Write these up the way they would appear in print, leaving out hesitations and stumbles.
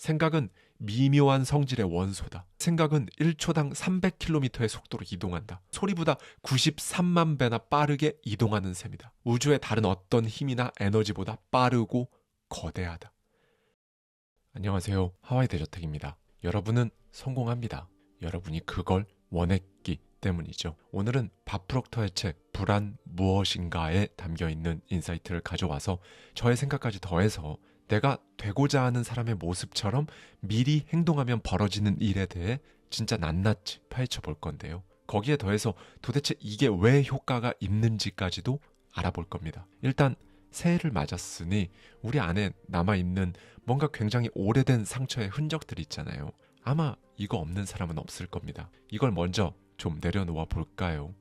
생각은 미묘한 성질의 원소다. 생각은 1초당 300km의 속도로 이동한다. 소리보다 93만 배나 빠르게 이동하는 셈이다. 우주의 다른 어떤 힘이나 에너지보다 빠르고 거대하다. 안녕하세요. 하와이 대저택입니다. 여러분은 성공합니다. 여러분이 그걸 원했기 때문이죠. 오늘은 밥 프록터의 책 불안 무엇인가에 담겨있는 인사이트를 가져와서 저의 생각까지 더해서 내가 되고자 하는 사람의 모습처럼 미리 행동하면 벌어지는 일에 대해 진짜 낱낱이 파헤쳐 볼 건데요. 거기에 더해서 도대체 이게 왜 효과가 있는지까지도 알아볼 겁니다. 일단 새해를 맞았으니 우리 안에 남아있는 뭔가 굉장히 오래된 상처의 흔적들이 있잖아요. 아마 이거 없는 사람은 없을 겁니다. 이걸 먼저 좀 내려놓아 볼까요?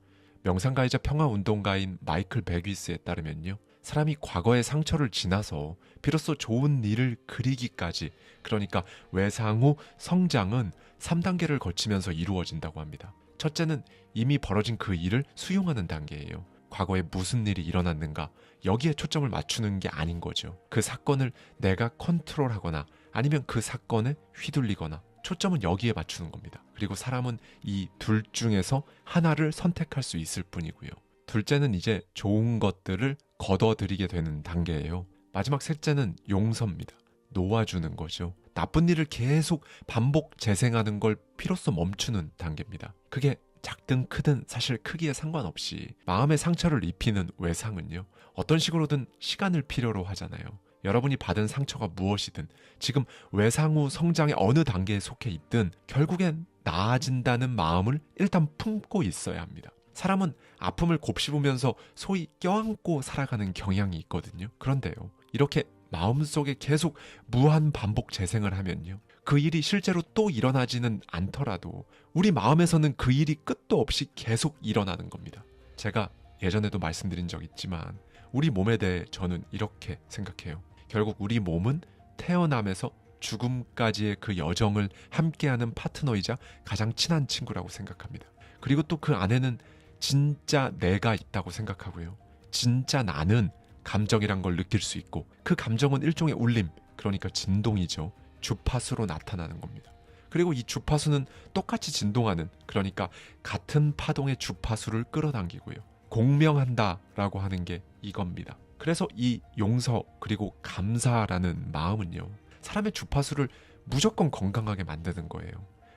명상가이자 평화운동가인 마이클 베귀스에 따르면요. 사람이 과거의 상처를 지나서 비로소 좋은 일을 그리기까지, 그러니까 외상 후 성장은 3단계를 거치면서 이루어진다고 합니다. 첫째는 이미 벌어진 그 일을 수용하는 단계예요. 과거에 무슨 일이 일어났는가, 여기에 초점을 맞추는 게 아닌 거죠. 그 사건을 내가 컨트롤하거나 아니면 그 사건에 휘둘리거나 초점은 여기에 맞추는 겁니다. 그리고 사람은 이 둘 중에서 하나를 선택할 수 있을 뿐이고요. 둘째는 이제 좋은 것들을 걷어들이게 되는 단계예요. 마지막 셋째는 용서입니다. 놓아주는 거죠. 나쁜 일을 계속 반복 재생하는 걸 피로써 멈추는 단계입니다. 그게 작든 크든 사실 크기에 상관없이 마음의 상처를 입히는 외상은요, 어떤 식으로든 시간을 필요로 하잖아요. 여러분이 받은 상처가 무엇이든 지금 외상 후 성장의 어느 단계에 속해 있든 결국엔 나아진다는 마음을 일단 품고 있어야 합니다. 사람은 아픔을 곱씹으면서 소위 껴안고 살아가는 경향이 있거든요. 그런데요, 이렇게 마음속에 계속 무한 반복 재생을 하면요, 그 일이 실제로 또 일어나지는 않더라도 우리 마음에서는 그 일이 끝도 없이 계속 일어나는 겁니다. 제가 예전에도 말씀드린 적 있지만 우리 몸에 대해 저는 이렇게 생각해요. 결국 우리 몸은 태어남에서 죽음까지의 그 여정을 함께하는 파트너이자 가장 친한 친구라고 생각합니다. 그리고 또 그 안에는 진짜 내가 있다고 생각하고요. 진짜 나는 감정이란 걸 느낄 수 있고, 그 감정은 일종의 울림, 그러니까 진동이죠. 주파수로 나타나는 겁니다. 그리고 이 주파수는 똑같이 진동하는, 그러니까 같은 파동의 주파수를 끌어당기고요. 공명한다라고 하는 게 이겁니다. 그래서 이 용서 그리고 감사라는 마음은요, 사람의 주파수를 무조건 건강하게 만드는 거예요.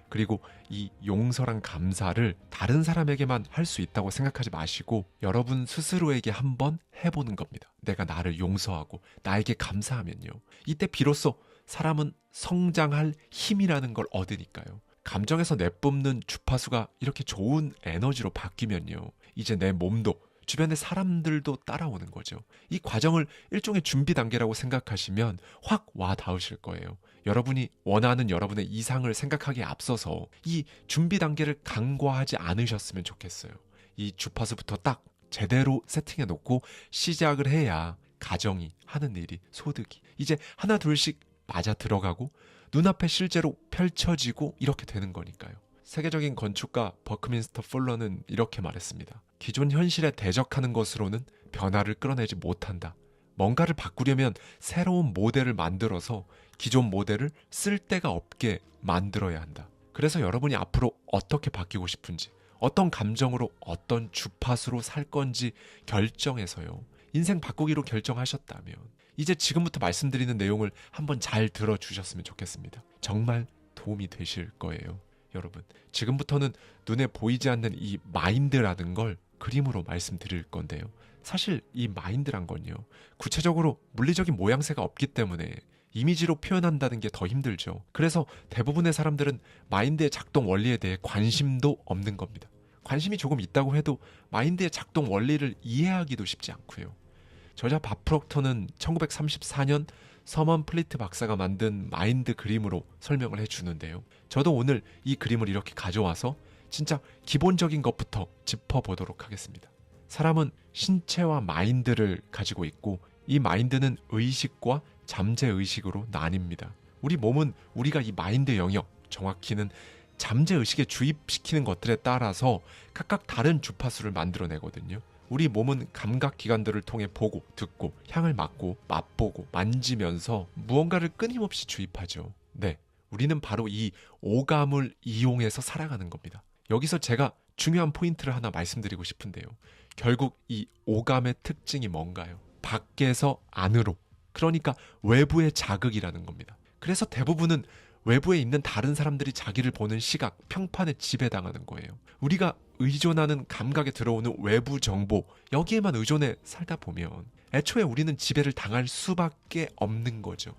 그리고 이 용서랑 감사를 다른 사람에게만 할 수 있다고 생각하지 마시고 여러분 스스로에게 한번 해보는 겁니다. 내가 나를 용서하고 나에게 감사하면요, 이때 비로소 사람은 성장할 힘이라는 걸 얻으니까요. 감정에서 내뿜는 주파수가 이렇게 좋은 에너지로 바뀌면요, 이제 내 몸도 주변의 사람들도 따라오는 거죠. 이 과정을 일종의 준비 단계라고 생각하시면 확 와 닿으실 거예요. 여러분이 원하는 여러분의 이상을 생각하기에 앞서서 이 준비 단계를 간과하지 않으셨으면 좋겠어요. 이 주파수부터 딱 제대로 세팅해 놓고 시작을 해야 가정이, 하는 일이, 소득이 이제 하나 둘씩 맞아 들어가고 눈앞에 실제로 펼쳐지고 이렇게 되는 거니까요. 세계적인 건축가 버크민스터 풀러는 이렇게 말했습니다. 기존 현실에 대적하는 것으로는 변화를 끌어내지 못한다. 뭔가를 바꾸려면 새로운 모델을 만들어서 기존 모델을 쓸데가 없게 만들어야 한다. 그래서 여러분이 앞으로 어떻게 바뀌고 싶은지, 어떤 감정으로, 어떤 주파수로 살 건지 결정해서요, 인생 바꾸기로 결정하셨다면 이제 지금부터 말씀드리는 내용을 한번 잘 들어주셨으면 좋겠습니다. 정말 도움이 되실 거예요. 여러분, 지금부터는 눈에 보이지 않는 이 마인드라는 걸 그림으로 말씀드릴 건데요. 사실 이 마인드란 건요, 구체적으로 물리적인 모양새가 없기 때문에 이미지로 표현한다는 게 더 힘들죠. 그래서 대부분의 사람들은 마인드의 작동 원리에 대해 관심도 없는 겁니다. 관심이 조금 있다고 해도 마인드의 작동 원리를 이해하기도 쉽지 않고요. 저자 밥 프록터는 1934년 서먼 플리트 박사가 만든 마인드 그림으로 설명을 해주는데요. 저도 오늘 이 그림을 이렇게 가져와서 진짜 기본적인 것부터 짚어보도록 하겠습니다. 사람은 신체와 마인드를 가지고 있고, 이 마인드는 의식과 잠재의식으로 나뉩니다. 우리 몸은 우리가 이 마인드 영역, 정확히는 잠재의식에 주입시키는 것들에 따라서 각각 다른 주파수를 만들어내거든요. 우리 몸은 감각기관들을 통해 보고, 듣고, 향을 맡고, 맛보고, 만지면서 무언가를 끊임없이 주입하죠. 네, 우리는 바로 이 오감을 이용해서 살아가는 겁니다. 여기서 제가 중요한 포인트를 하나 말씀드리고 싶은데요. 결국 이 오감의 특징이 뭔가요? 밖에서 안으로, 그러니까 외부의 자극이라는 겁니다. 그래서 대부분은 외부에 있는 다른 사람들이 자기를 보는 시각, 평판에 지배당하는 거예요. 우리가 의존하는 감각에 들어오는 외부 정보, 여기에만 의존해 살다 보면 애초에 우리는 지배를 당할 수밖에 없는 거죠.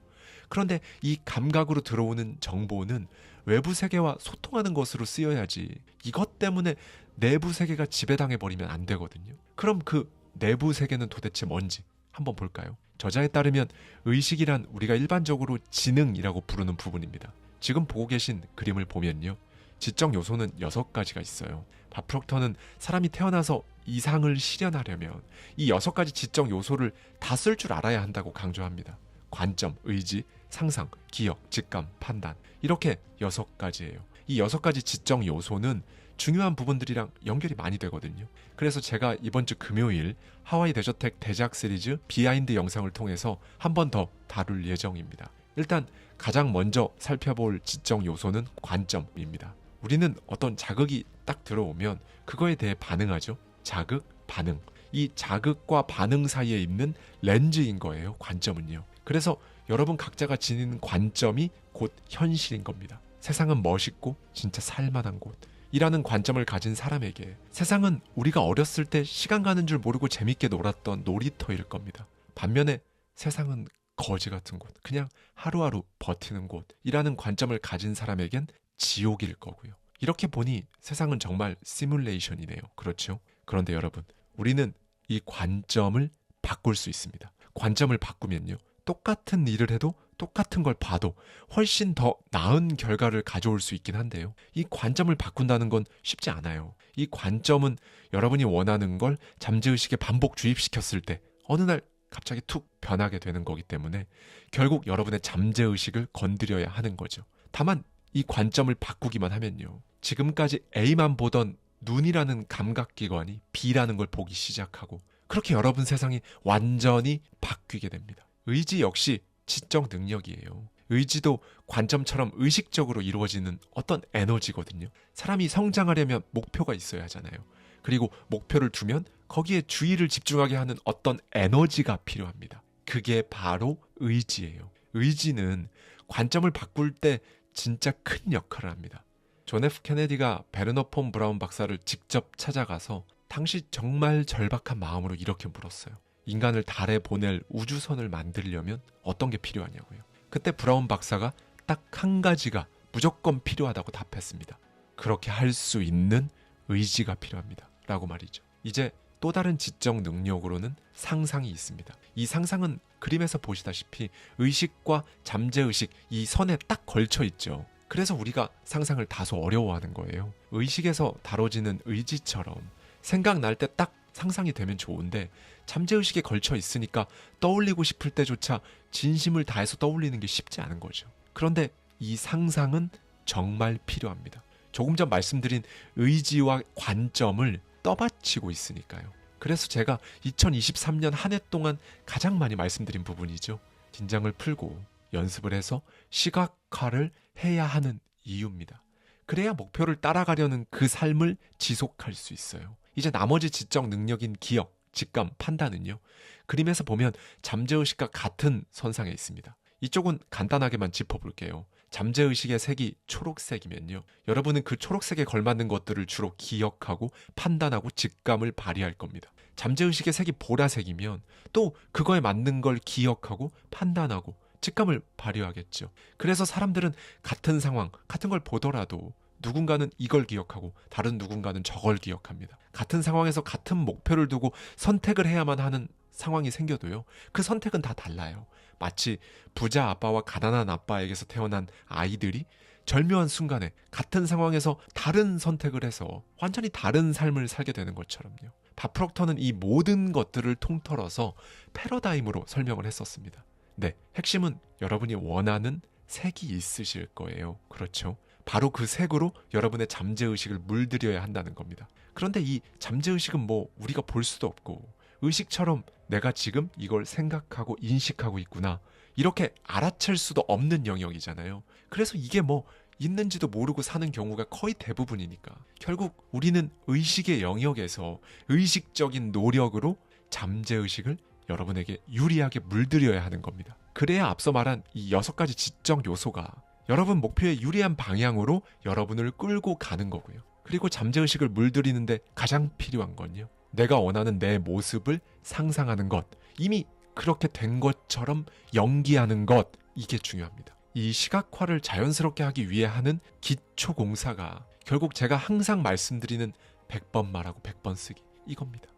그런데 이 감각으로 들어오는 정보는 외부 세계와 소통하는 것으로 쓰여야지, 이것 때문에 내부 세계가 지배당해버리면 안 되거든요. 그럼 그 내부 세계는 도대체 뭔지 한번 볼까요? 저자에 따르면 의식이란 우리가 일반적으로 지능이라고 부르는 부분입니다. 지금 보고 계신 그림을 보면요, 지적 요소는 6가지가 있어요. 밥 프록터는 사람이 태어나서 이상을 실현하려면 이 6가지 지적 요소를 다 쓸 줄 알아야 한다고 강조합니다. 관점, 의지, 상상, 기억, 직감, 판단, 이렇게 6가지예요. 이 6가지 지적 요소는 중요한 부분들이랑 연결이 많이 되거든요. 그래서 제가 이번 주 금요일 하와이 대저택 대작 시리즈 비하인드 영상을 통해서 한 번 더 다룰 예정입니다. 일단 가장 먼저 살펴볼 지적 요소는 관점입니다. 우리는 어떤 자극이 딱 들어오면 그거에 대해 반응하죠. 자극, 반응. 이 자극과 반응 사이에 있는 렌즈인 거예요, 관점은요. 그래서 여러분 각자가 지니는 관점이 곧 현실인 겁니다. 세상은 멋있고 진짜 살만한 곳 이라는 관점을 가진 사람에게 세상은 우리가 어렸을 때 시간 가는 줄 모르고 재밌게 놀았던 놀이터일 겁니다. 반면에 세상은 거지 같은 곳, 그냥 하루하루 버티는 곳이라는 관점을 가진 사람에겐 지옥일 거고요. 이렇게 보니 세상은 정말 시뮬레이션이네요. 그렇죠? 그런데 여러분, 우리는 이 관점을 바꿀 수 있습니다. 관점을 바꾸면요, 똑같은 일을 해도 똑같은 걸 봐도 훨씬 더 나은 결과를 가져올 수 있긴 한데요. 이 관점을 바꾼다는 건 쉽지 않아요. 이 관점은 여러분이 원하는 걸 잠재의식에 반복 주입시켰을 때 어느 날 갑자기 툭 변하게 되는 거기 때문에 결국 여러분의 잠재의식을 건드려야 하는 거죠. 다만 이 관점을 바꾸기만 하면요, 지금까지 A만 보던 눈이라는 감각기관이 B라는 걸 보기 시작하고 그렇게 여러분 세상이 완전히 바뀌게 됩니다. 의지 역시 지적 능력이에요. 의지도 관점처럼 의식적으로 이루어지는 어떤 에너지거든요. 사람이 성장하려면 목표가 있어야 하잖아요. 그리고 목표를 두면 거기에 주의를 집중하게 하는 어떤 에너지가 필요합니다. 그게 바로 의지예요. 의지는 관점을 바꿀 때 진짜 큰 역할을 합니다. 존 F 케네디가 베르너 폰 브라운 박사를 직접 찾아가서 당시 정말 절박한 마음으로 이렇게 물었어요. 인간을 달에 보낼 우주선을 만들려면 어떤 게 필요하냐고요. 그때 브라운 박사가 딱 한 가지가 무조건 필요하다고 답했습니다. 그렇게 할 수 있는 의지가 필요합니다. 라고 말이죠. 이제 또 다른 지적 능력으로는 상상이 있습니다. 이 상상은 그림에서 보시다시피 의식과 잠재의식, 이 선에 딱 걸쳐 있죠. 그래서 우리가 상상을 다소 어려워하는 거예요. 의식에서 다뤄지는 의지처럼 생각날 때 딱 상상이 되면 좋은데 잠재의식에 걸쳐 있으니까 떠올리고 싶을 때조차 진심을 다해서 떠올리는 게 쉽지 않은 거죠. 그런데 이 상상은 정말 필요합니다. 조금 전 말씀드린 의지와 관점을 떠받치고 있으니까요. 그래서 제가 2023년 한 해 동안 가장 많이 말씀드린 부분이죠. 긴장을 풀고 연습을 해서 시각화를 해야 하는 이유입니다. 그래야 목표를 따라가려는 그 삶을 지속할 수 있어요. 이제 나머지 지적 능력인 기억, 직감, 판단은요, 그림에서 보면 잠재의식과 같은 선상에 있습니다. 이쪽은 간단하게만 짚어볼게요. 잠재의식의 색이 초록색이면요, 여러분은 그 초록색에 걸맞는 것들을 주로 기억하고 판단하고 직감을 발휘할 겁니다. 잠재의식의 색이 보라색이면 또 그거에 맞는 걸 기억하고 판단하고 직감을 발휘하겠죠. 그래서 사람들은 같은 상황, 같은 걸 보더라도 누군가는 이걸 기억하고 다른 누군가는 저걸 기억합니다. 같은 상황에서 같은 목표를 두고 선택을 해야만 하는 상황이 생겨도요, 그 선택은 다 달라요. 마치 부자 아빠와 가난한 아빠에게서 태어난 아이들이 절묘한 순간에 같은 상황에서 다른 선택을 해서 완전히 다른 삶을 살게 되는 것처럼요. 밥 프록터는 이 모든 것들을 통틀어서 패러다임으로 설명을 했었습니다. 네, 핵심은 여러분이 원하는 색이 있으실 거예요. 그렇죠? 바로 그 색으로 여러분의 잠재의식을 물들여야 한다는 겁니다. 그런데 이 잠재의식은 뭐 우리가 볼 수도 없고 의식처럼 내가 지금 이걸 생각하고 인식하고 있구나, 이렇게 알아챌 수도 없는 영역이잖아요. 그래서 이게 뭐 있는지도 모르고 사는 경우가 거의 대부분이니까 결국 우리는 의식의 영역에서 의식적인 노력으로 잠재의식을 여러분에게 유리하게 물들여야 하는 겁니다. 그래야 앞서 말한 이 6가지 지적 요소가 여러분 목표에 유리한 방향으로 여러분을 끌고 가는 거고요. 그리고 잠재의식을 물들이는데 가장 필요한 건요, 내가 원하는 내 모습을 상상하는 것, 이미 그렇게 된 것처럼 연기하는 것, 이게 중요합니다. 이 시각화를 자연스럽게 하기 위해 하는 기초 공사가 결국 제가 항상 말씀드리는 100번 말하고 100번 쓰기, 이겁니다.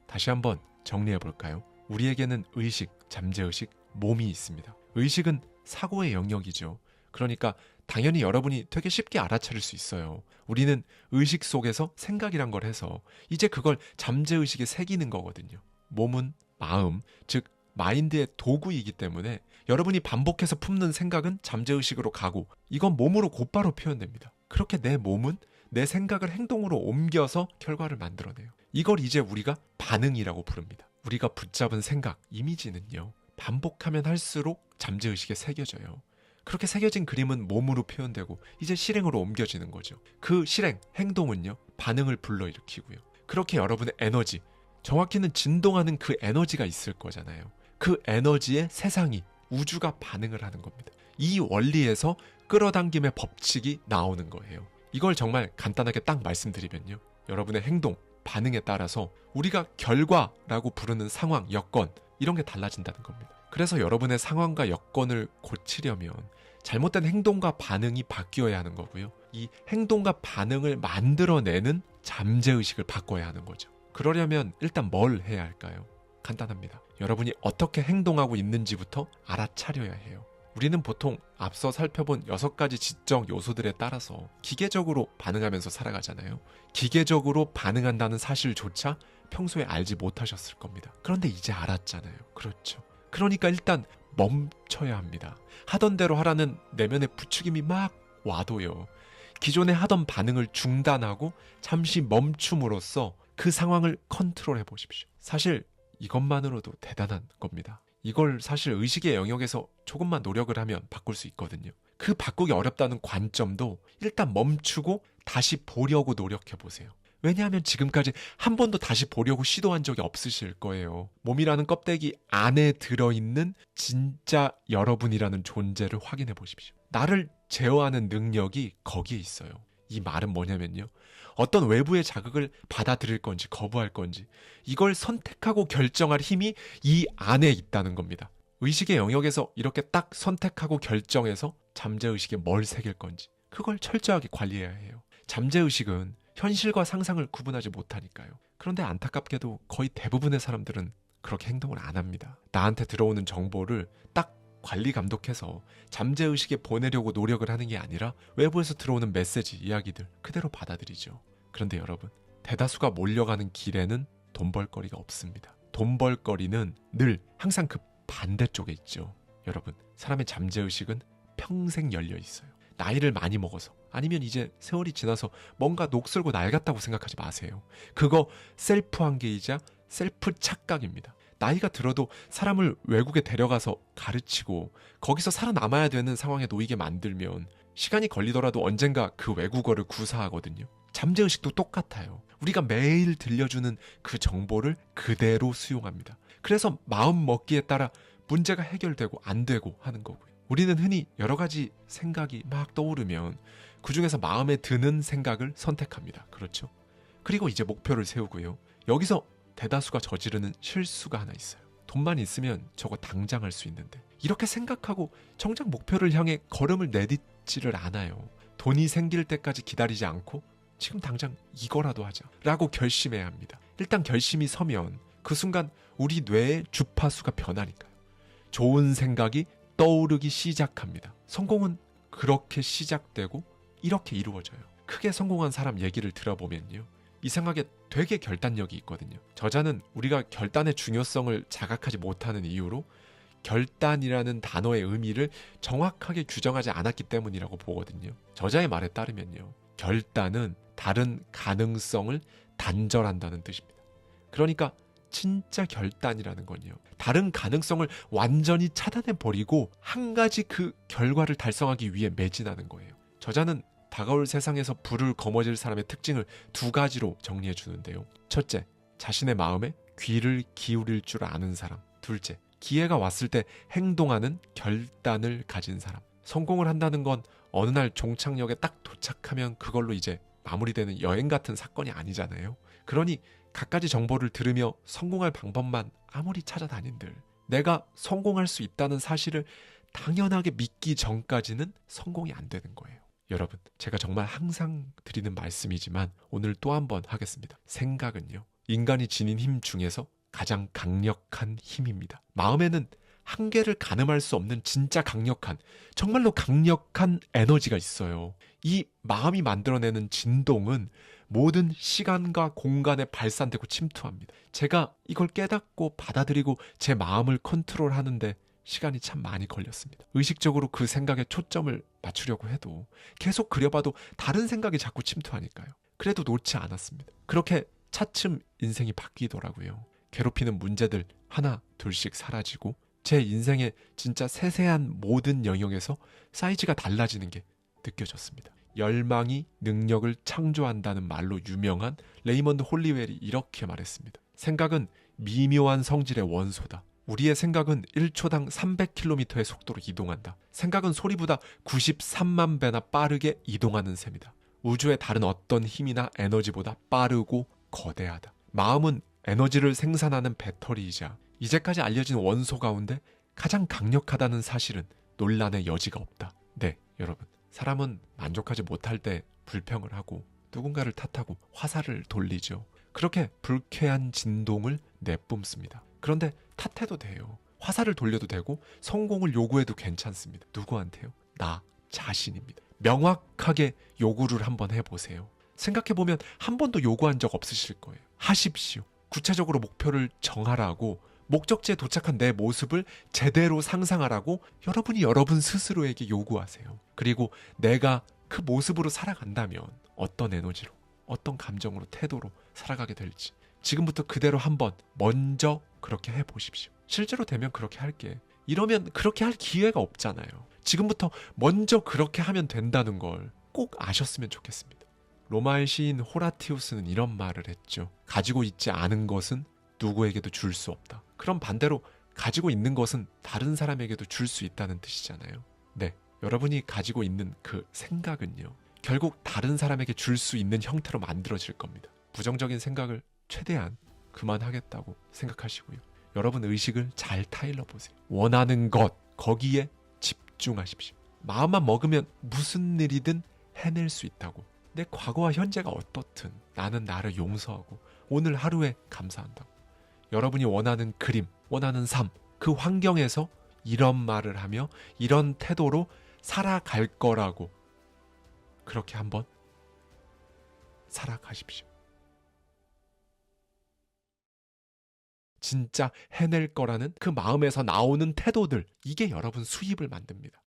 다시 한번 정리해 볼까요? 우리에게는 의식, 잠재의식, 몸이 있습니다. 의식은 사고의 영역이죠. 그러니까 당연히 여러분이 되게 쉽게 알아차릴 수 있어요. 우리는 의식 속에서 생각이란 걸 해서 이제 그걸 잠재의식에 새기는 거거든요. 몸은 마음, 즉 마인드의 도구이기 때문에 여러분이 반복해서 품는 생각은 잠재의식으로 가고 이건 몸으로 곧바로 표현됩니다. 그렇게 내 몸은 내 생각을 행동으로 옮겨서 결과를 만들어내요. 이걸 이제 우리가 반응이라고 부릅니다. 우리가 붙잡은 생각, 이미지는요, 반복하면 할수록 잠재의식에 새겨져요. 그렇게 새겨진 그림은 몸으로 표현되고 이제 실행으로 옮겨지는 거죠. 그 실행, 행동은요, 반응을 불러일으키고요. 그렇게 여러분의 에너지, 정확히는 진동하는 그 에너지가 있을 거잖아요. 그 에너지에 세상이, 우주가 반응을 하는 겁니다. 이 원리에서 끌어당김의 법칙이 나오는 거예요. 이걸 정말 간단하게 딱 말씀드리면요, 여러분의 행동, 반응에 따라서 우리가 결과라고 부르는 상황, 여건, 이런 게 달라진다는 겁니다. 그래서 여러분의 상황과 여건을 고치려면 잘못된 행동과 반응이 바뀌어야 하는 거고요. 이 행동과 반응을 만들어내는 잠재의식을 바꿔야 하는 거죠. 그러려면 일단 뭘 해야 할까요? 간단합니다. 여러분이 어떻게 행동하고 있는지부터 알아차려야 해요. 우리는 보통 앞서 살펴본 6가지 지적 요소들에 따라서 기계적으로 반응하면서 살아가잖아요. 기계적으로 반응한다는 사실조차 평소에 알지 못하셨을 겁니다. 그런데 이제 알았잖아요. 그렇죠. 그러니까 일단 멈춰야 합니다. 하던 대로 하라는 내면의 부추김이 막 와도요, 기존에 하던 반응을 중단하고 잠시 멈춤으로써 그 상황을 컨트롤해 보십시오. 사실 이것만으로도 대단한 겁니다. 이걸 사실 의식의 영역에서 조금만 노력을 하면 바꿀 수 있거든요. 그 바꾸기 어렵다는 관점도 일단 멈추고 다시 보려고 노력해 보세요. 왜냐하면 지금까지 한 번도 다시 보려고 시도한 적이 없으실 거예요. 몸이라는 껍데기 안에 들어있는 진짜 여러분이라는 존재를 확인해 보십시오. 나를 제어하는 능력이 거기에 있어요. 이 말은 뭐냐면요, 어떤 외부의 자극을 받아들일 건지 거부할 건지 이걸 선택하고 결정할 힘이 이 안에 있다는 겁니다. 의식의 영역에서 이렇게 딱 선택하고 결정해서 잠재의식에 뭘 새길 건지 그걸 철저하게 관리해야 해요. 잠재의식은 현실과 상상을 구분하지 못하니까요. 그런데 안타깝게도 거의 대부분의 사람들은 그렇게 행동을 안 합니다. 나한테 들어오는 정보를 딱 관리 감독해서 잠재의식에 보내려고 노력을 하는 게 아니라 외부에서 들어오는 메시지, 이야기들 그대로 받아들이죠. 그런데 여러분, 대다수가 몰려가는 길에는 돈 벌거리가 없습니다. 돈 벌거리는 늘 항상 그 반대쪽에 있죠. 여러분, 사람의 잠재의식은 평생 열려 있어요. 나이를 많이 먹어서 아니면 이제 세월이 지나서 뭔가 녹슬고 낡았다고 생각하지 마세요. 그거 셀프 한계이자 셀프 착각입니다. 나이가 들어도 사람을 외국에 데려가서 가르치고 거기서 살아남아야 되는 상황에 놓이게 만들면 시간이 걸리더라도 언젠가 그 외국어를 구사하거든요. 잠재의식도 똑같아요. 우리가 매일 들려주는 그 정보를 그대로 수용합니다. 그래서 마음 먹기에 따라 문제가 해결되고 안 되고 하는 거고요. 우리는 흔히 여러 가지 생각이 막 떠오르면 그중에서 마음에 드는 생각을 선택합니다. 그렇죠? 그리고 이제 목표를 세우고요. 여기서 대다수가 저지르는 실수가 하나 있어요. 돈만 있으면 저거 당장 할 수 있는데 이렇게 생각하고 정작 목표를 향해 걸음을 내딛지를 않아요. 돈이 생길 때까지 기다리지 않고 지금 당장 이거라도 하자 라고 결심해야 합니다. 일단 결심이 서면 그 순간 우리 뇌의 주파수가 변하니까요. 좋은 생각이 떠오르기 시작합니다. 성공은 그렇게 시작되고 이렇게 이루어져요. 크게 성공한 사람 얘기를 들어보면요, 이상하게 되게 결단력이 있거든요. 저자는 우리가 결단의 중요성을 자각하지 못하는 이유로 결단이라는 단어의 의미를 정확하게 규정하지 않았기 때문이라고 보거든요. 저자의 말에 따르면요, 결단은 다른 가능성을 단절한다는 뜻입니다. 그러니까 진짜 결단이라는 건요. 다른 가능성을 완전히 차단해버리고 한 가지 그 결과를 달성하기 위해 매진하는 거예요. 저자는 다가올 세상에서 불을 거머쥘 사람의 특징을 두 가지로 정리해 주는데요. 첫째, 자신의 마음에 귀를 기울일 줄 아는 사람. 둘째, 기회가 왔을 때 행동하는 결단을 가진 사람. 성공을 한다는 건 어느 날 종착역에 딱 도착하면 그걸로 이제 마무리되는 여행 같은 사건이 아니잖아요. 그러니 갖가지 정보를 들으며 성공할 방법만 아무리 찾아다닌들 내가 성공할 수 있다는 사실을 당연하게 믿기 전까지는 성공이 안 되는 거예요. 여러분, 제가 정말 항상 드리는 말씀이지만 오늘 또 한 번 하겠습니다. 생각은요, 인간이 지닌 힘 중에서 가장 강력한 힘입니다. 마음에는 한계를 가늠할 수 없는 진짜 강력한, 정말로 강력한 에너지가 있어요. 이 마음이 만들어내는 진동은 모든 시간과 공간에 발산되고 침투합니다. 제가 이걸 깨닫고 받아들이고 제 마음을 컨트롤하는데 시간이 참 많이 걸렸습니다. 의식적으로 그 생각에 초점을 맞추려고 해도 계속 그려봐도 다른 생각이 자꾸 침투하니까요. 그래도 놓지 않았습니다. 그렇게 차츰 인생이 바뀌더라고요. 괴롭히는 문제들 하나 둘씩 사라지고 제 인생의 진짜 세세한 모든 영역에서 사이즈가 달라지는 게 느껴졌습니다. 열망이 능력을 창조한다는 말로 유명한 레이먼드 홀리웰이 이렇게 말했습니다. 생각은 미묘한 성질의 원소다. 우리의 생각은 1초당 300km의 속도로 이동한다. 생각은 소리보다 93만 배나 빠르게 이동하는 셈이다. 우주의 다른 어떤 힘이나 에너지보다 빠르고 거대하다. 마음은 에너지를 생산하는 배터리이자 이제까지 알려진 원소 가운데 가장 강력하다는 사실은 논란의 여지가 없다. 네, 여러분. 사람은 만족하지 못할 때 불평을 하고 누군가를 탓하고 화살을 돌리죠. 그렇게 불쾌한 진동을 내뿜습니다. 그런데 탓해도 돼요. 화살을 돌려도 되고 성공을 요구해도 괜찮습니다. 누구한테요? 나 자신입니다. 명확하게 요구를 한번 해보세요. 생각해보면 한 번도 요구한 적 없으실 거예요. 하십시오. 구체적으로 목표를 정하라고, 목적지에 도착한 내 모습을 제대로 상상하라고 여러분이 여러분 스스로에게 요구하세요. 그리고 내가 그 모습으로 살아간다면 어떤 에너지로, 어떤 감정으로, 태도로 살아가게 될지 지금부터 그대로 한번 먼저 그렇게 해보십시오. 실제로 되면 그렇게 할게. 이러면 그렇게 할 기회가 없잖아요. 지금부터 먼저 그렇게 하면 된다는 걸 꼭 아셨으면 좋겠습니다. 로마의 시인 호라티우스는 이런 말을 했죠. 가지고 있지 않은 것은 누구에게도 줄 수 없다. 그럼 반대로 가지고 있는 것은 다른 사람에게도 줄 수 있다는 뜻이잖아요. 네, 여러분이 가지고 있는 그 생각은요, 결국 다른 사람에게 줄 수 있는 형태로 만들어질 겁니다. 부정적인 생각을 최대한 그만하겠다고 생각하시고요. 여러분 의식을 잘 타일러 보세요. 원하는 것, 거기에 집중하십시오. 마음만 먹으면 무슨 일이든 해낼 수 있다고. 내 과거와 현재가 어떻든 나는 나를 용서하고 오늘 하루에 감사한다고. 여러분이 원하는 그림, 원하는 삶, 그 환경에서 이런 말을 하며 이런 태도로 살아갈 거라고 그렇게 한번 살아가십시오. 진짜 해낼 거라는 그 마음에서 나오는 태도들, 이게 여러분 수입을 만듭니다.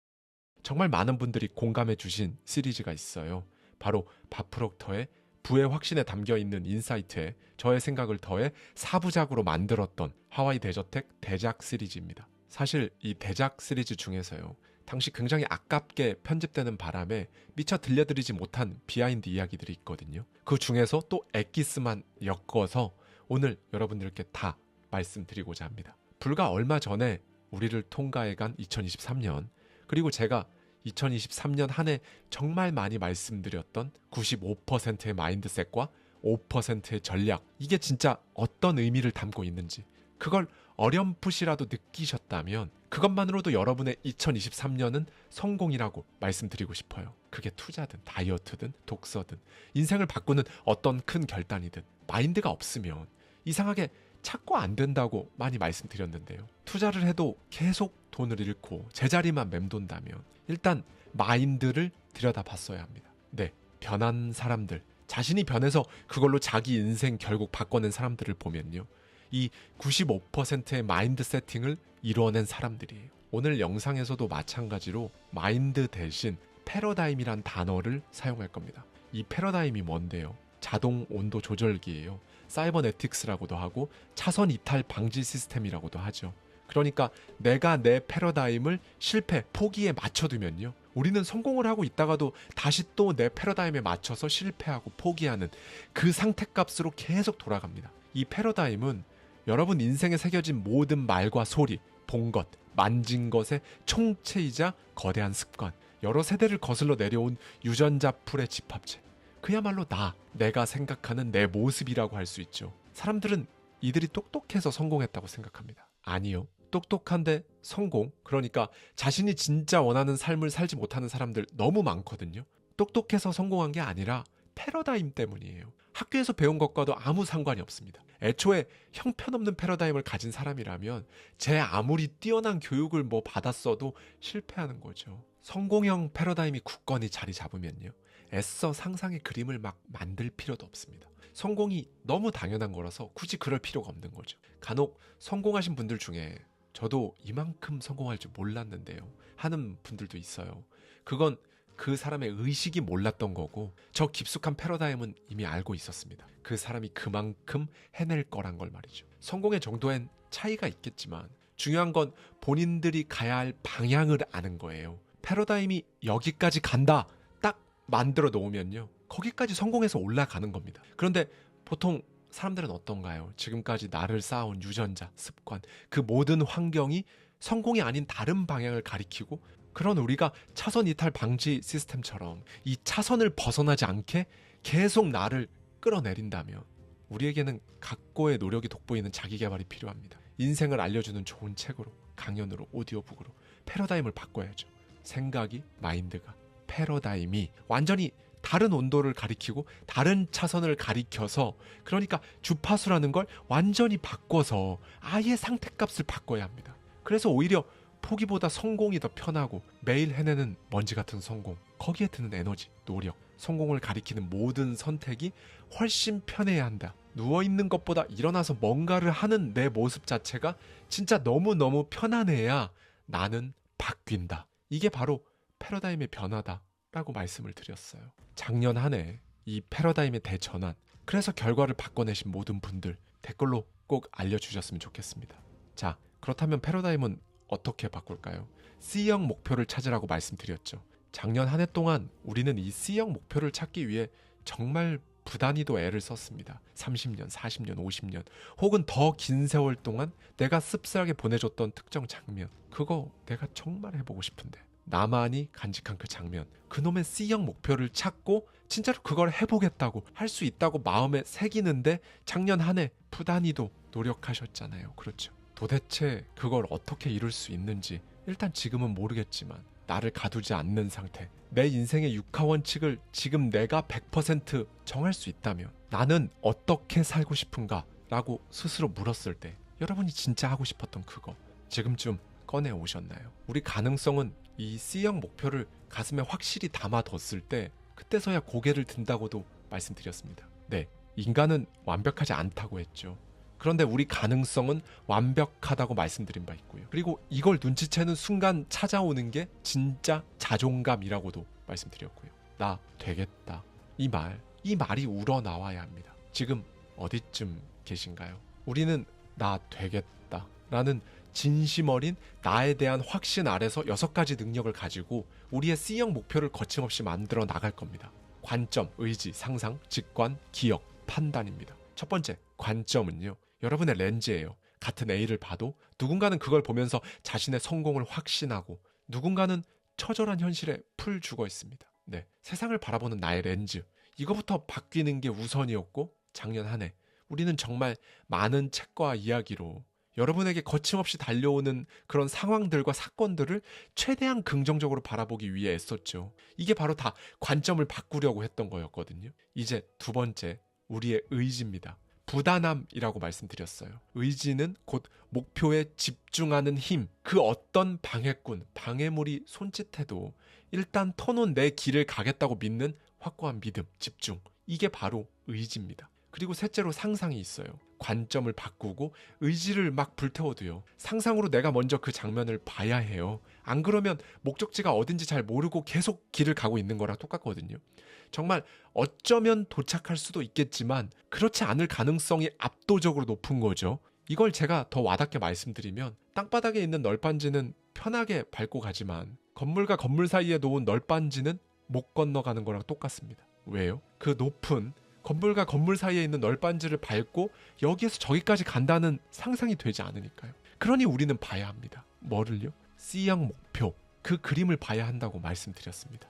정말 많은 분들이 공감해 주신 시리즈가 있어요. 바로 바프록터의 부의 확신에 담겨있는 인사이트에 저의 생각을 더해 4부작으로 만들었던 하와이 대저택 대작 시리즈입니다. 사실 이 대작 시리즈 중에서요, 당시 굉장히 아깝게 편집되는 바람에 미처 들려드리지 못한 비하인드 이야기들이 있거든요. 그 중에서 또 엑기스만 엮어서 오늘 여러분들께 다 말씀드리고자 합니다. 불과 얼마 전에 우리를 통과해간 2023년, 그리고 제가 2023년 한 해 정말 많이 말씀드렸던 95%의 마인드셋과 5%의 전략, 이게 진짜 어떤 의미를 담고 있는지 그걸 어렴풋이라도 느끼셨다면 그것만으로도 여러분의 2023년은 성공이라고 말씀드리고 싶어요. 그게 투자든 다이어트든 독서든 인생을 바꾸는 어떤 큰 결단이든 마인드가 없으면 이상하게 찾고 안 된다고 많이 말씀드렸는데요. 투자를 해도 계속 돈을 잃고 제자리만 맴돈다면 일단 마인드를 들여다봤어야 합니다. 네, 변한 사람들, 자신이 변해서 그걸로 자기 인생 결국 바꿔낸 사람들을 보면요, 이 95%의 마인드 세팅을 이루어낸 사람들이에요. 오늘 영상에서도 마찬가지로 마인드 대신 패러다임이란 단어를 사용할 겁니다. 이 패러다임이 뭔데요? 자동 온도 조절기예요. 사이버네틱스라고도 하고 차선 이탈 방지 시스템이라고도 하죠. 그러니까 내가 내 패러다임을 실패, 포기에 맞춰두면요, 우리는 성공을 하고 있다가도 다시 또 내 패러다임에 맞춰서 실패하고 포기하는 그 상태값으로 계속 돌아갑니다. 이 패러다임은 여러분 인생에 새겨진 모든 말과 소리, 본 것, 만진 것의 총체이자 거대한 습관, 여러 세대를 거슬러 내려온 유전자 풀의 집합체, 그야말로 내가 생각하는 내 모습이라고 할 수 있죠. 사람들은 이들이 똑똑해서 성공했다고 생각합니다. 아니요. 똑똑한데 성공, 그러니까 자신이 진짜 원하는 삶을 살지 못하는 사람들 너무 많거든요. 똑똑해서 성공한 게 아니라 패러다임 때문이에요. 학교에서 배운 것과도 아무 상관이 없습니다. 애초에 형편없는 패러다임을 가진 사람이라면 제 아무리 뛰어난 교육을 받았어도 실패하는 거죠. 성공형 패러다임이 굳건히 자리 잡으면요, 애써 상상의 그림을 막 만들 필요도 없습니다. 성공이 너무 당연한 거라서 굳이 그럴 필요가 없는 거죠. 간혹 성공하신 분들 중에 저도 이만큼 성공할 줄 몰랐는데요 하는 분들도 있어요. 그건 그 사람의 의식이 몰랐던 거고, 저 깊숙한 패러다임은 이미 알고 있었습니다. 그 사람이 그만큼 해낼 거란 걸 말이죠. 성공의 정도엔 차이가 있겠지만 중요한 건 본인들이 가야 할 방향을 아는 거예요. 패러다임이 여기까지 간다 딱 만들어 놓으면요, 거기까지 성공해서 올라가는 겁니다. 그런데 보통 사람들은 어떤가요? 지금까지 나를 쌓아온 유전자, 습관, 그 모든 환경이 성공이 아닌 다른 방향을 가리키고, 그런 우리가 차선 이탈 방지 시스템처럼 이 차선을 벗어나지 않게 계속 나를 끌어내린다면 우리에게는 각고의 노력이 돋보이는 자기개발이 필요합니다. 인생을 알려주는 좋은 책으로, 강연으로, 오디오북으로 패러다임을 바꿔야죠. 생각이, 마인드가, 패러다임이 완전히 다른 온도를 가리키고 다른 차선을 가리켜서, 그러니까 주파수라는 걸 완전히 바꿔서 아예 상태값을 바꿔야 합니다. 그래서 오히려 포기보다 성공이 더 편하고 매일 해내는 먼지 같은 성공, 거기에 드는 에너지, 노력, 성공을 가리키는 모든 선택이 훨씬 편해야 한다. 누워있는 것보다 일어나서 뭔가를 하는 내 모습 자체가 진짜 너무너무 편안해야 나는 바뀐다. 이게 바로 패러다임의 변화다라고 말씀을 드렸어요. 작년 한 해 이 패러다임의 대전환, 그래서 결과를 바꿔내신 모든 분들 댓글로 꼭 알려주셨으면 좋겠습니다. 자, 그렇다면 패러다임은 어떻게 바꿀까요? C형 목표를 찾으라고 말씀드렸죠. 작년 한 해 동안 우리는 이 C형 목표를 찾기 위해 정말 부단히도 애를 썼습니다. 30년, 40년, 50년 혹은 더 긴 세월 동안 내가 씁쓸하게 보내줬던 특정 장면, 그거 내가 정말 해보고 싶은데, 나만이 간직한 그 장면, 그놈의 C형 목표를 찾고 진짜로 그걸 해보겠다고, 할 수 있다고 마음에 새기는데 작년 한 해 부단히도 노력하셨잖아요. 그렇죠? 도대체 그걸 어떻게 이룰 수 있는지 일단 지금은 모르겠지만 나를 가두지 않는 상태, 내 인생의 육하원칙을 지금 내가 100% 정할 수 있다면 나는 어떻게 살고 싶은가 라고 스스로 물었을 때 여러분이 진짜 하고 싶었던 그거 지금쯤 꺼내 오셨나요? 우리 가능성은 이 C형 목표를 가슴에 확실히 담아뒀을 때 그때서야 고개를 든다고도 말씀드렸습니다. 네, 인간은 완벽하지 않다고 했죠. 그런데 우리 가능성은 완벽하다고 말씀드린 바 있고요. 그리고 이걸 눈치채는 순간 찾아오는 게 진짜 자존감이라고도 말씀드렸고요. 나 되겠다. 이 말이 우러나와야 합니다. 지금 어디쯤 계신가요? 우리는 나 되겠다 라는 진심 어린 나에 대한 확신 아래서 6가지 능력을 가지고 우리의 C형 목표를 거침없이 만들어 나갈 겁니다. 관점, 의지, 상상, 직관, 기억, 판단입니다. 첫 번째, 관점은요, 여러분의 렌즈예요. 같은 A를 봐도 누군가는 그걸 보면서 자신의 성공을 확신하고 누군가는 처절한 현실에 풀 죽어 있습니다. 네, 세상을 바라보는 나의 렌즈, 이거부터 바뀌는 게 우선이었고, 작년 한 해 우리는 정말 많은 책과 이야기로 여러분에게 거침없이 달려오는 그런 상황들과 사건들을 최대한 긍정적으로 바라보기 위해 애썼죠. 이게 바로 다 관점을 바꾸려고 했던 거였거든요. 이제 두 번째, 우리의 의지입니다. 부단함이라고 말씀드렸어요. 의지는 곧 목표에 집중하는 힘, 그 어떤 방해꾼, 방해물이 손짓해도 일단 터놓은 내 길을 가겠다고 믿는 확고한 믿음, 집중, 이게 바로 의지입니다. 그리고 셋째로 상상이 있어요. 관점을 바꾸고 의지를 막 불태워도요. 상상으로 내가 먼저 그 장면을 봐야 해요. 안 그러면 목적지가 어딘지 잘 모르고 계속 길을 가고 있는 거랑 똑같거든요. 정말 어쩌면 도착할 수도 있겠지만 그렇지 않을 가능성이 압도적으로 높은 거죠. 이걸 제가 더 와닿게 말씀드리면 땅바닥에 있는 널빤지는 편하게 밟고 가지만 건물과 건물 사이에 놓은 널빤지는 못 건너가는 거랑 똑같습니다. 왜요? 그 높은 건물과 건물 사이에 있는 널빤지를 밟고 여기에서 저기까지 간다는 상상이 되지 않으니까요. 그러니 우리는 봐야 합니다. 뭐를요? C형 목표, 그 그림을 봐야 한다고 말씀드렸습니다.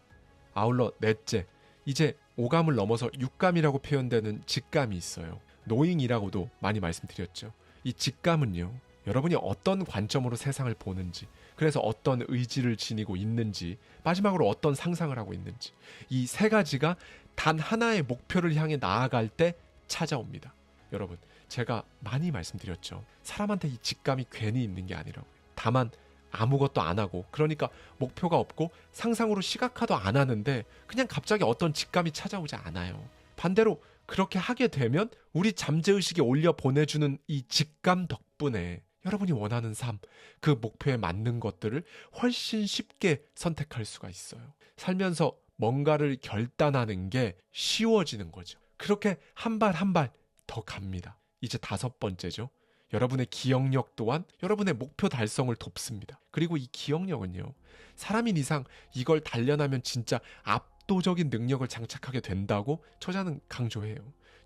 아울러 넷째, 이제 오감을 넘어서 육감이라고 표현되는 직감이 있어요. 노잉이라고도 많이 말씀드렸죠. 이 직감은요, 여러분이 어떤 관점으로 세상을 보는지, 그래서 어떤 의지를 지니고 있는지, 마지막으로 어떤 상상을 하고 있는지, 이 세 가지가 단 하나의 목표를 향해 나아갈 때 찾아옵니다. 여러분, 제가 많이 말씀드렸죠. 사람한테 이 직감이 괜히 있는 게 아니라고요. 다만 아무것도 안 하고, 그러니까 목표가 없고 상상으로 시각화도 안 하는데 그냥 갑자기 어떤 직감이 찾아오지 않아요. 반대로 그렇게 하게 되면 우리 잠재의식에 올려 보내주는 이 직감 덕분에 여러분이 원하는 삶, 그 목표에 맞는 것들을 훨씬 쉽게 선택할 수가 있어요. 살면서 뭔가를 결단하는 게 쉬워지는 거죠. 그렇게 한 발 한 발 더 갑니다. 이제 다섯 번째죠. 여러분의 기억력 또한 여러분의 목표 달성을 돕습니다. 그리고 이 기억력은요, 사람인 이상 이걸 단련하면 진짜 압도적인 능력을 장착하게 된다고 저자는 강조해요.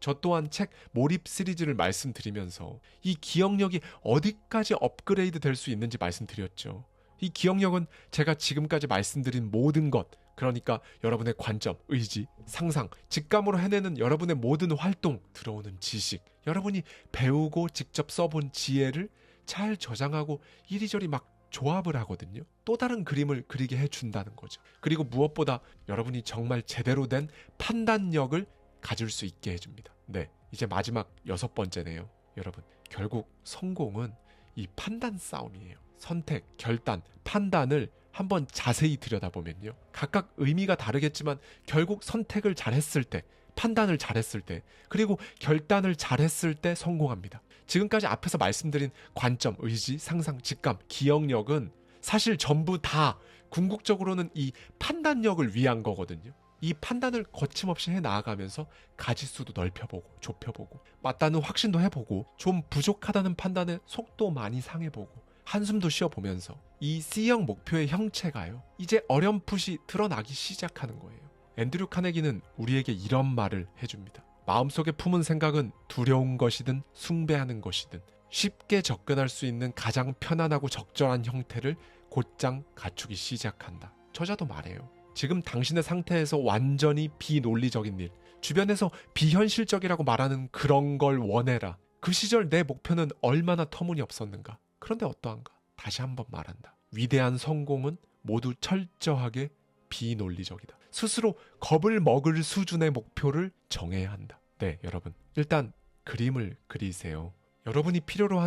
저 또한 책 몰입 시리즈를 말씀드리면서 이 기억력이 어디까지 업그레이드 될 수 있는지 말씀드렸죠. 이 기억력은 제가 지금까지 말씀드린 모든 것, 그러니까 여러분의 관점, 의지, 상상, 직감으로 해내는 여러분의 모든 활동, 들어오는 지식, 여러분이 배우고 직접 써본 지혜를 잘 저장하고 이리저리 막 조합을 하거든요. 또 다른 그림을 그리게 해준다는 거죠. 그리고 무엇보다 여러분이 정말 제대로 된 판단력을 가질 수 있게 해줍니다. 네, 이제 마지막 여섯 번째네요. 여러분, 결국 성공은 이 판단 싸움이에요. 선택, 결단, 판단을 한번 자세히 들여다보면요, 각각 의미가 다르겠지만 결국 선택을 잘했을 때, 판단을 잘했을 때, 그리고 결단을 잘했을 때 성공합니다. 지금까지 앞에서 말씀드린 관점, 의지, 상상, 직감, 기억력은 사실 전부 다 궁극적으로는 이 판단력을 위한 거거든요. 이 판단을 거침없이 해 나아가면서 가짓수도 넓혀보고 좁혀보고 맞다는 확신도 해보고 좀 부족하다는 판단에 속도 많이 상해보고 한숨도 쉬어보면서 이 C형 목표의 형체가요, 이제 어렴풋이 드러나기 시작하는 거예요. 앤드류 카네기는 우리에게 이런 말을 해줍니다. 마음속에 품은 생각은 두려운 것이든 숭배하는 것이든 쉽게 접근할 수 있는 가장 편안하고 적절한 형태를 곧장 갖추기 시작한다. 저자도 말해요. 지금 당신의 상태에서 완전히 비논리적인 일, 주변에서 비현실적이라고 말하는 그런 걸 원해라. 그 시절 내 목표는 얼마나 터무니없었는가. 그런데 어떠한가? 다시 한번 말한다. 위대한 성공은 모두 철저하게 비논리적이다. 스스로 겁을 먹을 수준의 목표를 정해야 한다. 네, 여러분. 일단 그림을 그리세요. 여러분이 필요로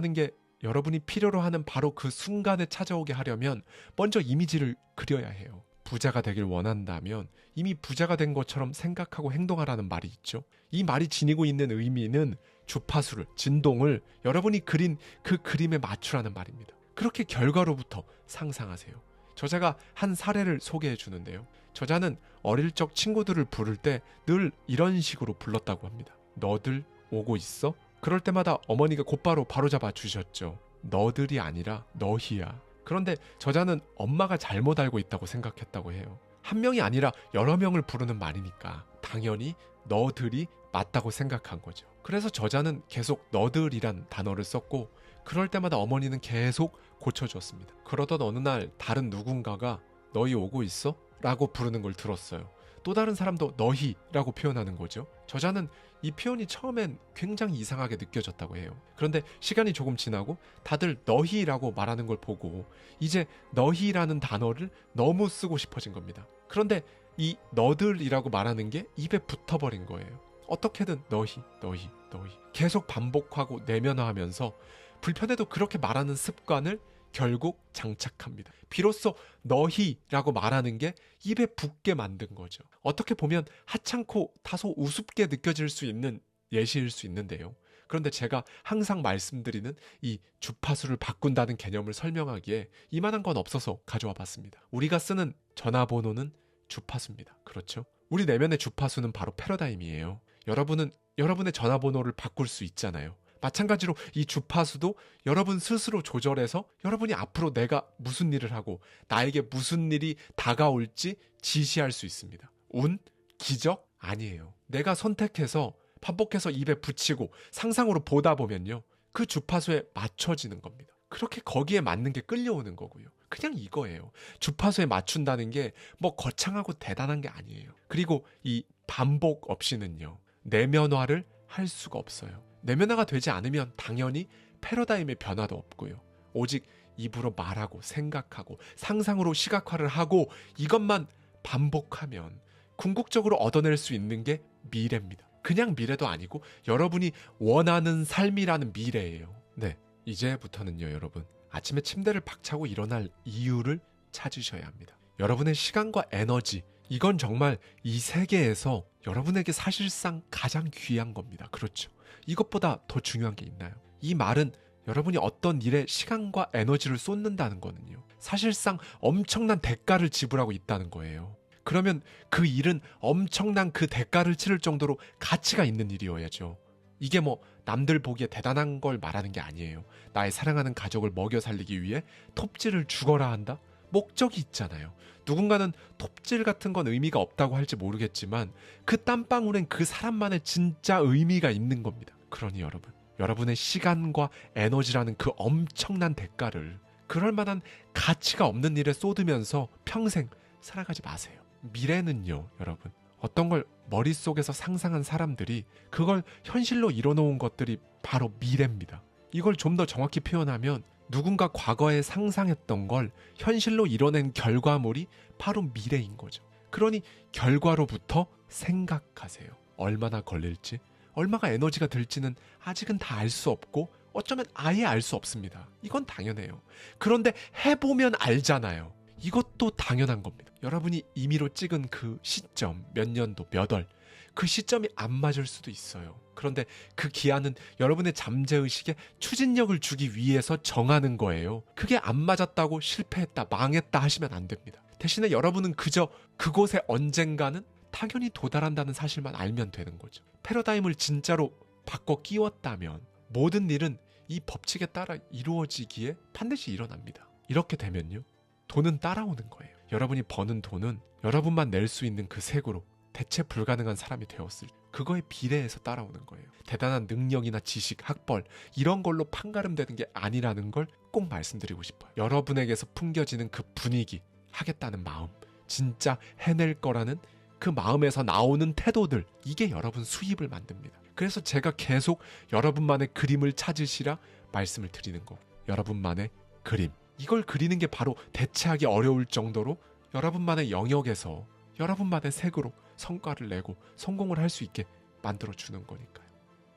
하는 바로 그 순간에 찾아오게 하려면 먼저 이미지를 그려야 해요. 부자가 되길 원한다면 이미 부자가 된 것처럼 생각하고 행동하라는 말이 있죠. 이 말이 지니고 있는 의미는 주파수를, 진동을 여러분이 그린 그 그림에 맞추라는 말입니다. 그렇게 결과로부터 상상하세요. 저자가 한 사례를 소개해 주는데요. 저자는 어릴 적 친구들을 부를 때 늘 이런 식으로 불렀다고 합니다. 너들 오고 있어? 그럴 때마다 어머니가 곧바로 바로잡아 주셨죠. 너들이 아니라 너희야. 그런데 저자는 엄마가 잘못 알고 있다고 생각했다고 해요. 한 명이 아니라 여러 명을 부르는 말이니까 당연히 너들이 맞다고 생각한 거죠. 그래서 저자는 계속 너들이란 단어를 썼고 그럴 때마다 어머니는 계속 고쳐주었습니다. 그러던 어느 날 다른 누군가가 너희 오고 있어? 라고 부르는 걸 들었어요. 또 다른 사람도 너희라고 표현하는 거죠. 저자는 이 표현이 처음엔 굉장히 이상하게 느껴졌다고 해요. 그런데 시간이 조금 지나고 다들 너희라고 말하는 걸 보고 이제 너희라는 단어를 너무 쓰고 싶어진 겁니다. 그런데 이 너들이라고 말하는 게 입에 붙어버린 거예요. 어떻게든 너희 계속 반복하고 내면화하면서 불편해도 그렇게 말하는 습관을 결국 장착합니다. 비로소 너희라고 말하는 게 입에 붙게 만든 거죠. 어떻게 보면 하찮고 다소 우습게 느껴질 수 있는 예시일 수 있는데요. 그런데 제가 항상 말씀드리는 이 주파수를 바꾼다는 개념을 설명하기에 이만한 건 없어서 가져와 봤습니다. 우리가 쓰는 전화번호는 주파수입니다. 그렇죠? 우리 내면의 주파수는 바로 패러다임이에요. 여러분은 여러분의 전화번호를 바꿀 수 있잖아요. 마찬가지로 이 주파수도 여러분 스스로 조절해서 여러분이 앞으로 내가 무슨 일을 하고 나에게 무슨 일이 다가올지 지시할 수 있습니다. 운? 기적? 아니에요. 내가 선택해서 반복해서 입에 붙이고 상상으로 보다 보면요. 그 주파수에 맞춰지는 겁니다. 그렇게 거기에 맞는 게 끌려오는 거고요. 그냥 이거예요. 주파수에 맞춘다는 게 뭐 거창하고 대단한 게 아니에요. 그리고 이 반복 없이는요. 내면화를 할 수가 없어요. 내면화가 되지 않으면 당연히 패러다임의 변화도 없고요. 오직 입으로 말하고 생각하고 상상으로 시각화를 하고 이것만 반복하면 궁극적으로 얻어낼 수 있는 게 미래입니다. 그냥 미래도 아니고 여러분이 원하는 삶이라는 미래예요. 네, 이제부터는요 여러분 아침에 침대를 박차고 일어날 이유를 찾으셔야 합니다. 여러분의 시간과 에너지 이건 정말 이 세계에서 여러분에게 사실상 가장 귀한 겁니다. 그렇죠. 이것보다 더 중요한 게 있나요? 이 말은 여러분이 어떤 일에 시간과 에너지를 쏟는다는 거는요. 사실상 엄청난 대가를 지불하고 있다는 거예요. 그러면 그 일은 엄청난 그 대가를 치를 정도로 가치가 있는 일이어야죠. 이게 뭐 남들 보기에 대단한 걸 말하는 게 아니에요. 나의 사랑하는 가족을 먹여 살리기 위해 톱질을 죽어라 한다? 목적이 있잖아요. 누군가는 톱질 같은 건 의미가 없다고 할지 모르겠지만 그 땀방울엔 그 사람만의 진짜 의미가 있는 겁니다. 그러니 여러분, 여러분의 시간과 에너지라는 그 엄청난 대가를 그럴 만한 가치가 없는 일에 쏟으면서 평생 살아가지 마세요. 미래는요, 여러분. 어떤 걸 머릿속에서 상상한 사람들이 그걸 현실로 이뤄놓은 것들이 바로 미래입니다. 이걸 좀 더 정확히 표현하면 누군가 과거에 상상했던 걸 현실로 이뤄낸 결과물이 바로 미래인 거죠. 그러니 결과로부터 생각하세요. 얼마나 걸릴지, 얼마가 에너지가 들지는 아직은 다 알 수 없고 어쩌면 아예 알 수 없습니다. 이건 당연해요. 그런데 해보면 알잖아요. 이것도 당연한 겁니다. 여러분이 임의로 찍은 그 시점, 몇 년도, 몇 월, 그 시점이 안 맞을 수도 있어요. 그런데 그 기한은 여러분의 잠재의식에 추진력을 주기 위해서 정하는 거예요. 그게 안 맞았다고 실패했다, 망했다 하시면 안 됩니다. 대신에 여러분은 그저 그곳에 언젠가는 당연히 도달한다는 사실만 알면 되는 거죠. 패러다임을 진짜로 바꿔 끼웠다면 모든 일은 이 법칙에 따라 이루어지기에 반드시 일어납니다. 이렇게 되면요. 돈은 따라오는 거예요. 여러분이 버는 돈은 여러분만 낼 수 있는 그 색으로 대체 불가능한 사람이 되었을 때 그거에 비례해서 따라오는 거예요. 대단한 능력이나 지식, 학벌 이런 걸로 판가름되는 게 아니라는 걸 꼭 말씀드리고 싶어요. 여러분에게서 풍겨지는 그 분위기, 하겠다는 마음, 진짜 해낼 거라는 그 마음에서 나오는 태도들 이게 여러분 수입을 만듭니다. 그래서 제가 계속 여러분만의 그림을 찾으시라 말씀을 드리는 거. 여러분만의 그림. 이걸 그리는 게 바로 대체하기 어려울 정도로 여러분만의 영역에서 여러분만의 색으로 성과를 내고 성공을 할 수 있게 만들어주는 거니까요.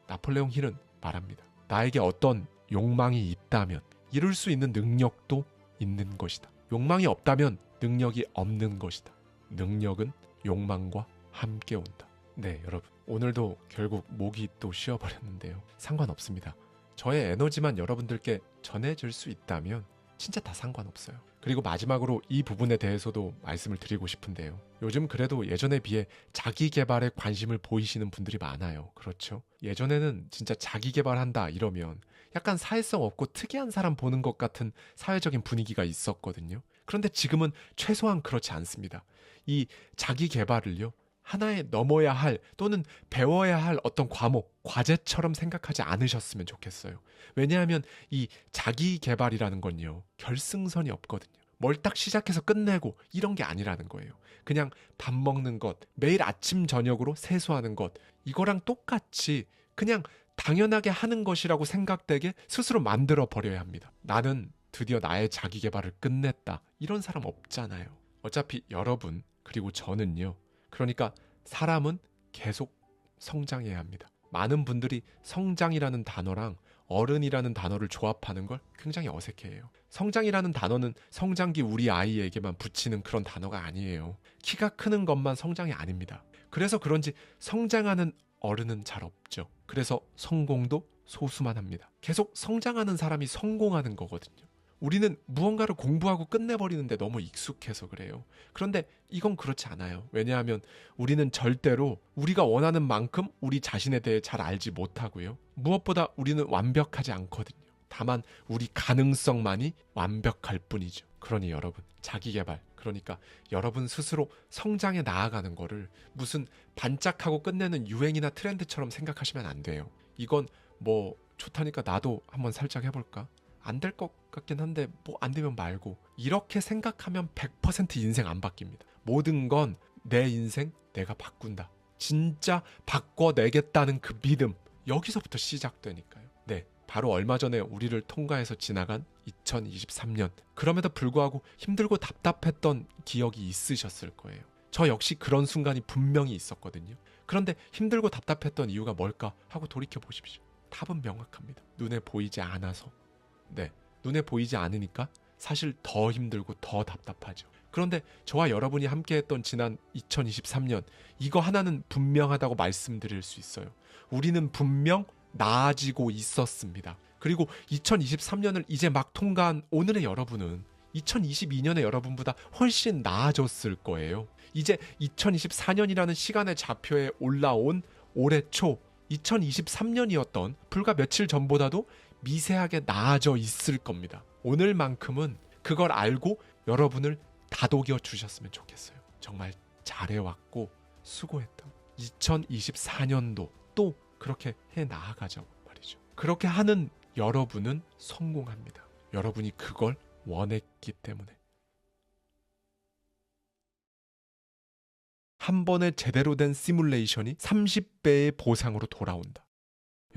나폴레옹 힐은 말합니다. 나에게 어떤 욕망이 있다면 이룰 수 있는 능력도 있는 것이다. 욕망이 없다면 능력이 없는 것이다. 능력은 욕망과 함께 온다. 네, 여러분. 오늘도 결국 목이 또 쉬어버렸는데요. 상관없습니다. 저의 에너지만 여러분들께 전해질 수 있다면 진짜 다 상관없어요. 그리고 마지막으로 이 부분에 대해서도 말씀을 드리고 싶은데요. 요즘 그래도 예전에 비해 자기 개발에 관심을 보이시는 분들이 많아요. 그렇죠? 예전에는 진짜 자기 개발한다 이러면 약간 사회성 없고 특이한 사람 보는 것 같은 사회적인 분위기가 있었거든요. 그런데 지금은 최소한 그렇지 않습니다. 이 자기 개발을요. 하나의 넘어야 할 또는 배워야 할 어떤 과목, 과제처럼 생각하지 않으셨으면 좋겠어요. 왜냐하면 이 자기 개발이라는 건요. 결승선이 없거든요. 뭘 딱 시작해서 끝내고 이런 게 아니라는 거예요. 그냥 밥 먹는 것, 매일 아침 저녁으로 세수하는 것 이거랑 똑같이 그냥 당연하게 하는 것이라고 생각되게 스스로 만들어 버려야 합니다. 나는 드디어 나의 자기 개발을 끝냈다. 이런 사람 없잖아요. 어차피 여러분 그리고 저는요. 그러니까 사람은 계속 성장해야 합니다. 많은 분들이 성장이라는 단어랑 어른이라는 단어를 조합하는 걸 굉장히 어색해해요. 성장이라는 단어는 성장기 우리 아이에게만 붙이는 그런 단어가 아니에요. 키가 크는 것만 성장이 아닙니다. 그래서 그런지 성장하는 어른은 잘 없죠. 그래서 성공도 소수만 합니다. 계속 성장하는 사람이 성공하는 거거든요. 우리는 무언가를 공부하고 끝내버리는데 너무 익숙해서 그래요. 그런데 이건 그렇지 않아요. 왜냐하면 우리는 절대로 우리가 원하는 만큼 우리 자신에 대해 잘 알지 못하고요. 무엇보다 우리는 완벽하지 않거든요. 다만 우리 가능성만이 완벽할 뿐이죠. 그러니 여러분, 자기개발, 그러니까 여러분 스스로 성장해 나아가는 거를 무슨 반짝하고 끝내는 유행이나 트렌드처럼 생각하시면 안 돼요. 이건 뭐 좋다니까 나도 한번 살짝 해볼까? 안 될 것 같긴 한데 뭐 안 되면 말고, 이렇게 생각하면 100% 인생 안 바뀝니다. 모든 건 내 인생 내가 바꾼다, 진짜 바꿔내겠다는 그 믿음, 여기서부터 시작되니까요. 네, 바로 얼마 전에 우리를 통과해서 지나간 2023년, 그럼에도 불구하고 힘들고 답답했던 기억이 있으셨을 거예요. 저 역시 그런 순간이 분명히 있었거든요. 그런데 힘들고 답답했던 이유가 뭘까 하고 돌이켜 보십시오. 답은 명확합니다. 눈에 보이지 않아서. 네, 눈에 보이지 않으니까 사실 더 힘들고 더 답답하죠. 그런데 저와 여러분이 함께했던 지난 2023년, 이거 하나는 분명하다고 말씀드릴 수 있어요. 우리는 분명 나아지고 있었습니다. 그리고 2023년을 이제 막 통과한 오늘의 여러분은 2022년의 여러분보다 훨씬 나아졌을 거예요. 이제 2024년이라는 시간의 좌표에 올라온 올해 초 2023년이었던 불과 며칠 전보다도 미세하게 나아져 있을 겁니다. 오늘만큼은 그걸 알고 여러분을 다독여 주셨으면 좋겠어요. 정말 잘해왔고 수고했다. 2024년도 또 그렇게 해 나아가자고 말이죠. 그렇게 하는 여러분은 성공합니다. 여러분이 그걸 원했기 때문에. 한 번에 제대로 된 시뮬레이션이 30배의 보상으로 돌아온다.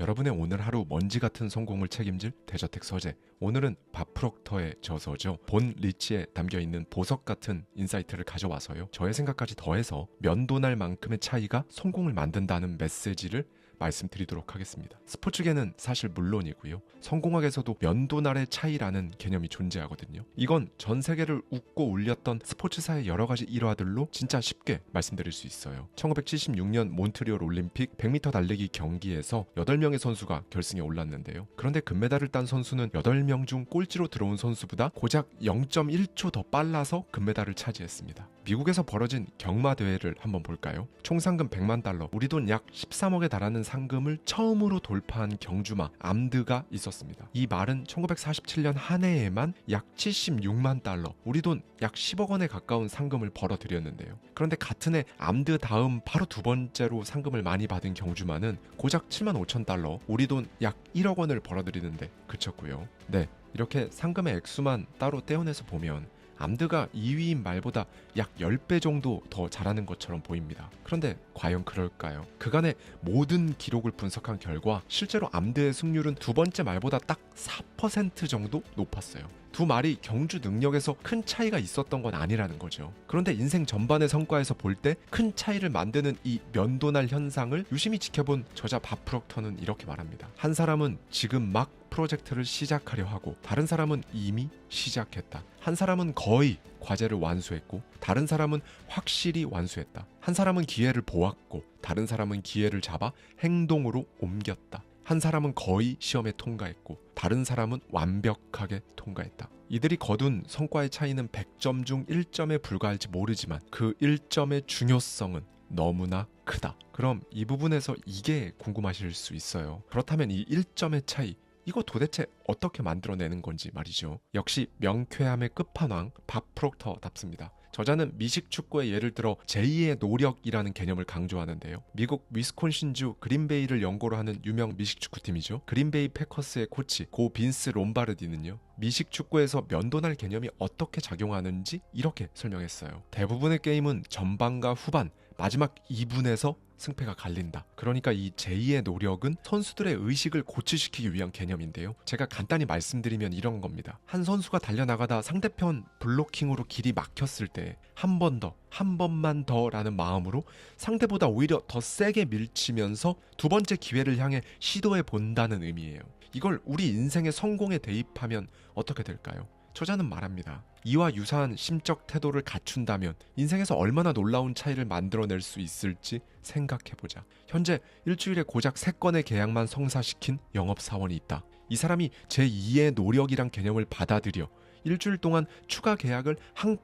여러분의 오늘 하루 먼지 같은 성공을 책임질 대저택 서재. 오늘은 밥 프록터의 저서죠. 본 리치에 담겨있는 보석 같은 인사이트를 가져와서요, 저의 생각까지 더해서 면도날 만큼의 차이가 성공을 만든다는 메시지를 말씀드리도록 하겠습니다. 스포츠계는 사실 물론이고요, 성공학에서도 면도날의 차이라는 개념이 존재하거든요. 이건 전 세계를 웃고 울렸던 스포츠사의 여러 가지 일화들로 진짜 쉽게 말씀드릴 수 있어요. 1976년 몬트리올 올림픽 100m 달리기 경기에서 8명의 선수가 결승에 올랐는데요. 그런데 금메달을 딴 선수는 8명 중 꼴찌로 들어온 선수보다 고작 0.1초 더 빨라서 금메달을 차지했습니다. 미국에서 벌어진 경마대회를 한번 볼까요? 총 상금 100만 달러, 우리 돈 약 13억에 달하는 상금을 처음으로 돌파한 경주마 암드가 있었습니다. 이 말은 1947년 한 해에만 약 76만 달러, 우리 돈 약 10억 원에 가까운 상금을 벌어들였는데요. 그런데 같은 해 암드 다음 바로 두 번째로 상금을 많이 받은 경주마는 고작 7만 5천 달러, 우리 돈 약 1억 원을 벌어들이는데 그쳤고요. 네, 이렇게 상금의 액수만 따로 떼어내서 보면 암드가 2위인 말보다 약 10배 정도 더 잘하는 것처럼 보입니다. 그런데 과연 그럴까요? 그간의 모든 기록을 분석한 결과 실제로 암드의 승률은 두 번째 말보다 딱 4% 정도 높았어요. 두 말이 경주 능력에서 큰 차이가 있었던 건 아니라는 거죠. 그런데 인생 전반의 성과에서 볼 때 큰 차이를 만드는 이 면도날 현상을 유심히 지켜본 저자 밥 프록터는 이렇게 말합니다. 한 사람은 지금 막 프로젝트를 시작하려 하고, 다른 사람은 이미 시작했다. 한 사람은 거의 과제를 완수했고, 다른 사람은 확실히 완수했다. 한 사람은 기회를 보았고, 다른 사람은 기회를 잡아 행동으로 옮겼다. 한 사람은 거의 시험에 통과했고, 다른 사람은 완벽하게 통과했다. 이들이 거둔 성과의 차이는 100점 중 1점에 불과할지 모르지만 그 1점의 중요성은 너무나 크다. 그럼 이 부분에서 이게 궁금하실 수 있어요. 그렇다면 이 1점의 차이, 이거 도대체 어떻게 만들어내는 건지 말이죠. 역시 명쾌함의 끝판왕 밥 프록터답습니다. 저자는 미식 축구의 예를 들어 제2의 노력이라는 개념을 강조하는데요. 미국 위스콘신주 그린베이를 연고로 하는 유명 미식 축구팀이죠. 그린베이 패커스의 코치 고 빈스 롬바르디는요, 미식 축구에서 면도날 개념이 어떻게 작용하는지 이렇게 설명했어요. 대부분의 게임은 전반과 후반, 마지막 2분에서 승패가 갈린다. 그러니까 이 제2의 노력은 선수들의 의식을 고취시키기 위한 개념인데요. 제가 간단히 말씀드리면 이런 겁니다. 한 선수가 달려나가다 상대편 블로킹으로 길이 막혔을 때 한 번 더, 한 번만 더 라는 마음으로 상대보다 오히려 더 세게 밀치면서 두 번째 기회를 향해 시도해 본다는 의미예요. 이걸 우리 인생의 성공에 대입하면 어떻게 될까요? 저자는 말합니다. 이와 유사한 심적 태도를 갖춘다면 인생에서 얼마나 놀라운 차이를 만들어낼 수 있을지 생각해보자. 현재 일주일에 고작 3건의 계약만 성사시킨 영업사원이 있다. 이 사람이 제2의 노력이란 개념을 받아들여 일주일 동안 추가 계약을 한